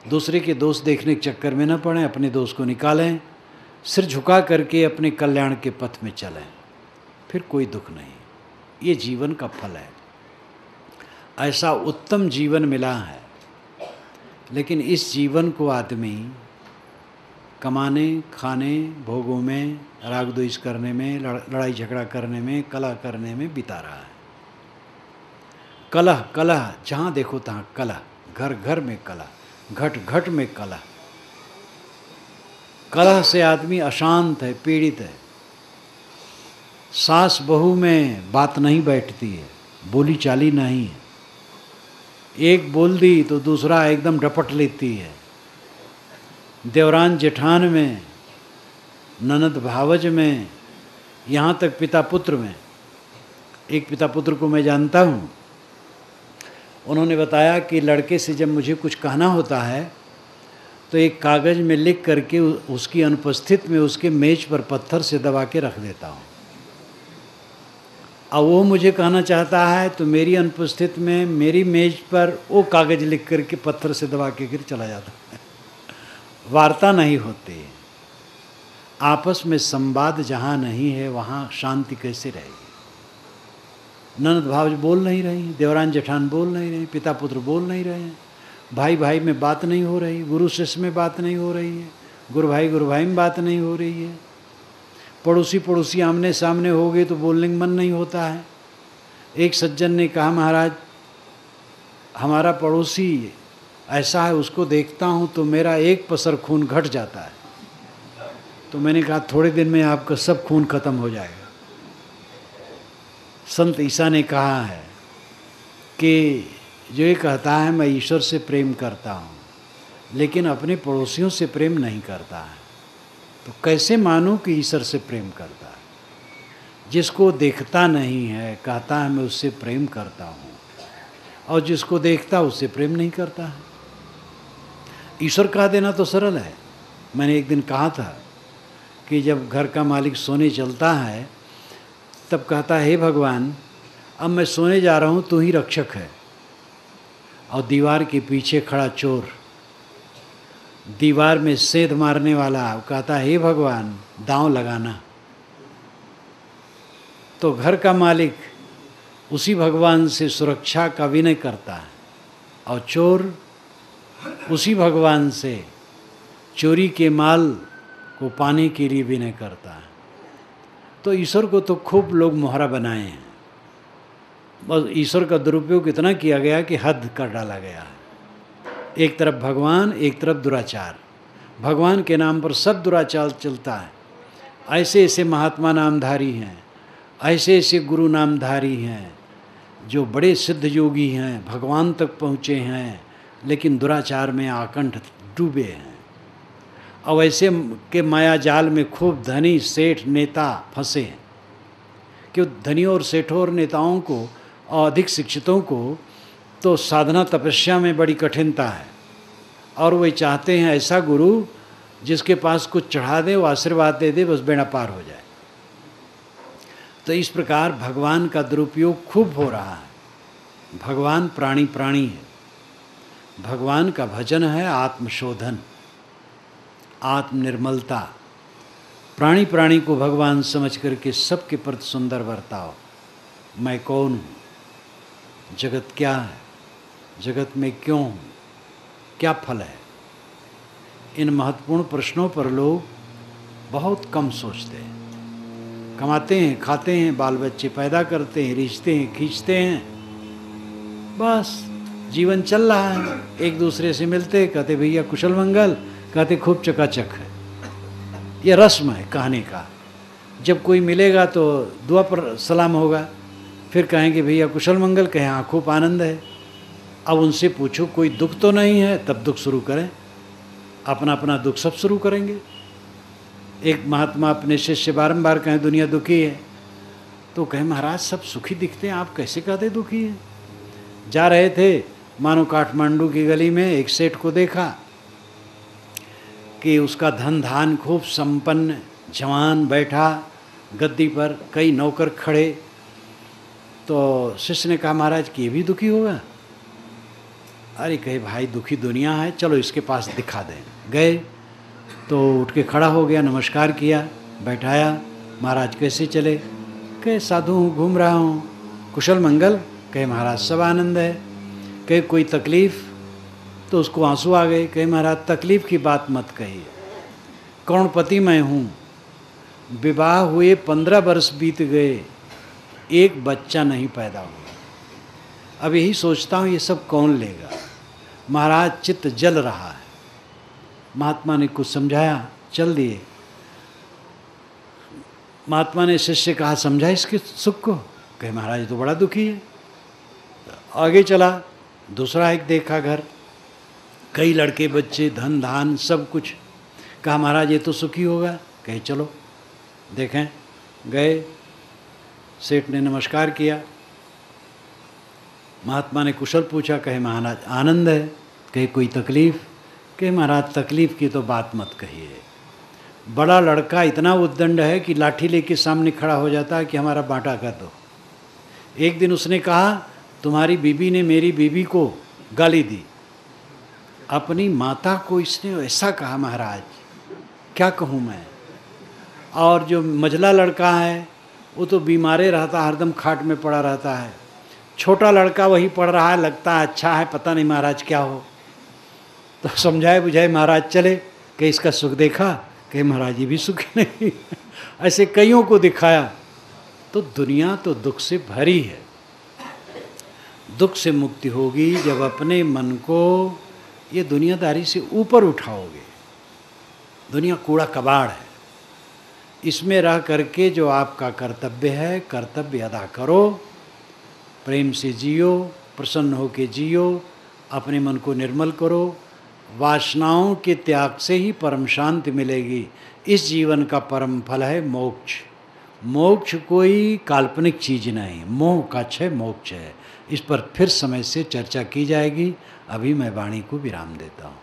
दूसरे के दोष देखने के चक्कर में न पड़ें, अपने दोष को निकालें, सिर झुका करके अपने कल्याण के पथ में चलें, फिर कोई दुख नहीं। ये जीवन का फल है। ऐसा उत्तम जीवन मिला है, लेकिन इस जीवन को आदमी कमाने, खाने, भोगों में, राग द्वेष करने में, लड़ाई झगड़ा करने में, कलह करने में बिता रहा है। कलह कलह, जहाँ देखो तहाँ कलह, घर घर में कलह, घट घट में कलह। कलह से आदमी अशांत है, पीड़ित है। सास बहू में बात नहीं बैठती है, बोली चाली नहीं है, एक बोल दी तो दूसरा एकदम डपट लेती है। देवरान जेठान में, ननद भावज में, यहाँ तक पिता पुत्र में। एक पिता पुत्र को मैं जानता हूँ, उन्होंने बताया कि लड़के से जब मुझे कुछ कहना होता है तो एक कागज़ में लिख करके उसकी अनुपस्थित में उसके मेज पर पत्थर से दबा के रख देता हूँ। और वो मुझे कहना चाहता है तो मेरी अनुपस्थित में मेरी मेज पर वो कागज़ लिख करके पत्थर से दबा के गिर चला जाता है। वार्ता नहीं होती, आपस में संवाद जहाँ नहीं है वहाँ शांति कैसे रहेगी। ननद भावज बोल नहीं रही, देवरान जेठान बोल नहीं रहे, पिता पुत्र बोल नहीं रहे हैं, भाई भाई में बात नहीं हो रही, गुरु शिष्य में बात नहीं हो रही है, गुरु भाई में बात नहीं हो रही है, पड़ोसी पड़ोसी आमने सामने हो गए तो बोलने का मन नहीं होता है। एक सज्जन ने कहा, महाराज हमारा पड़ोसी ऐसा है, उसको देखता हूँ तो मेरा एक पसर खून घट जाता है। तो मैंने कहा थोड़े दिन में आपका सब खून खत्म हो जाएगा। संत ईसा ने कहा है कि जो ये कहता है मैं ईश्वर से प्रेम करता हूँ, लेकिन अपने पड़ोसियों से प्रेम नहीं करता है। तो कैसे मानूं कि ईश्वर से प्रेम करता है? जिसको देखता नहीं है कहता है मैं उससे प्रेम करता हूँ, और जिसको देखता उससे प्रेम नहीं करता है। ईश्वर कह देना तो सरल है। मैंने एक दिन कहा था कि जब घर का मालिक सोने चलता है तब कहता है हे भगवान, अब मैं सोने जा रहा हूँ, तू ही रक्षक है। और दीवार के पीछे खड़ा चोर, दीवार में सेंध मारने वाला, कहता है हे भगवान दांव लगाना। तो घर का मालिक उसी भगवान से सुरक्षा का विनय करता है, और चोर उसी भगवान से चोरी के माल को पाने के लिए विनय करता है। तो ईश्वर को तो खूब लोग मोहरा बनाए हैं, बस ईश्वर का दुरुपयोग इतना किया गया कि हद कर डाला गया है। एक तरफ भगवान, एक तरफ दुराचार। भगवान के नाम पर सब दुराचार चलता है। ऐसे ऐसे महात्मा नामधारी हैं, ऐसे ऐसे गुरु नामधारी हैं जो बड़े सिद्ध योगी हैं, भगवान तक पहुँचे हैं, लेकिन दुराचार में आकंठ डूबे हैं। और ऐसे के माया जाल में खूब धनी सेठ नेता फंसे हैं कि धनियों और सेठों और नेताओं को और अधिक शिक्षितों को तो साधना तपस्या में बड़ी कठिनता है, और वे चाहते हैं ऐसा गुरु जिसके पास कुछ चढ़ा दे, वो आशीर्वाद दे दे, बस बेड़ा पार हो जाए। तो इस प्रकार भगवान का दुरुपयोग खूब हो रहा है। भगवान प्राणी प्राणी है। भगवान का भजन है आत्मशोधन, आत्मनिर्मलता। प्राणी प्राणी को भगवान समझ करके सबके प्रति सुंदर बर्ताव। मैं कौन हूँ, जगत क्या है, जगत में क्यों हूँ, क्या फल है, इन महत्वपूर्ण प्रश्नों पर लोग बहुत कम सोचते हैं। कमाते हैं, खाते हैं, बाल बच्चे पैदा करते हैं, रिश्ते हैं, खींचते हैं, बस जीवन चल रहा है। एक दूसरे से मिलते, कहते भैया कुशल मंगल, कहते खूब चकाचक है। ये रस्म है कहने का। जब कोई मिलेगा तो दुआ पर सलाम होगा, फिर कहेंगे भैया कुशल मंगल, कहें हाँ खूब आनंद है। अब उनसे पूछो कोई दुख तो नहीं है, तब दुख शुरू करें। अपना अपना दुख सब शुरू करेंगे। एक महात्मा अपने शिष्य बारंबार कहें दुनिया दुखी है, तो कहें महाराज सब सुखी दिखते हैं, आप कैसे कहते दुखी है? जा रहे थे मानो काठमांडू की गली में, एक सेठ को देखा कि उसका धन धान खूब संपन्न, जवान बैठा गद्दी पर, कई नौकर खड़े। तो शिष्य ने कहा महाराज कि ये भी दुखी होगा? अरे कहे भाई दुखी दुनिया है, चलो इसके पास दिखा दें। गए तो उठ के खड़ा हो गया, नमस्कार किया, बैठाया। महाराज कैसे चले? कहे साधु हूँ, घूम रहा हूँ। कुशल मंगल? कहे महाराज सब आनंद है। कहे कोई तकलीफ़? तो उसको आंसू आ गए। कहे महाराज तकलीफ़ की बात मत कहिए, करोड़पति मैं हूँ, विवाह हुए 15 वर्ष बीत गए, एक बच्चा नहीं पैदा हुआ। अब यही सोचता हूँ ये सब कौन लेगा? महाराज चित्त जल रहा है। महात्मा ने कुछ समझाया, चल दिए। महात्मा ने शिष्य कहा समझा इसके सुख को? कहे महाराज तो बड़ा दुखी है। आगे चला, दूसरा एक देखा घर, कई लड़के बच्चे, धन धान सब कुछ। कहा महाराज ये तो सुखी होगा। कहे चलो देखें। गए, सेठ ने नमस्कार किया। महात्मा ने कुशल पूछा। कहे महाराज आनंद है। कहे कोई तकलीफ़? कहे महाराज तकलीफ़ की तो बात मत कहिए। बड़ा लड़का इतना उद्दंड है कि लाठी लेके सामने खड़ा हो जाता है कि हमारा बांटा कर दो। एक दिन उसने कहा तुम्हारी बीबी ने मेरी बीबी को गाली दी। अपनी माता को इसने ऐसा कहा, महाराज क्या कहूँ मैं। और जो मझला लड़का है वो तो बीमारे रहता, हरदम खाट में पड़ा रहता है। छोटा लड़का वही पढ़ रहा है, लगता है अच्छा है, पता नहीं महाराज क्या हो। तो समझाए बुझाए महाराज चले कि इसका सुख देखा? कि महाराज ये भी सुखी नहीं। ऐसे कईयों को दिखाया। तो दुनिया तो दुख से भरी है। दुख से मुक्ति होगी जब अपने मन को ये दुनियादारी से ऊपर उठाओगे। दुनिया कूड़ा कबाड़ है, इसमें रह करके जो आपका कर्तव्य है कर्तव्य अदा करो, प्रेम से जियो, प्रसन्न होकर जियो, अपने मन को निर्मल करो, वासनाओं के त्याग से ही परम शांति मिलेगी। इस जीवन का परम फल है मोक्ष। मोक्ष कोई काल्पनिक चीज़ नहीं, मोह का क्षय मोक्ष है। इस पर फिर समय से चर्चा की जाएगी। अभी मैं वाणी को विराम देता हूँ।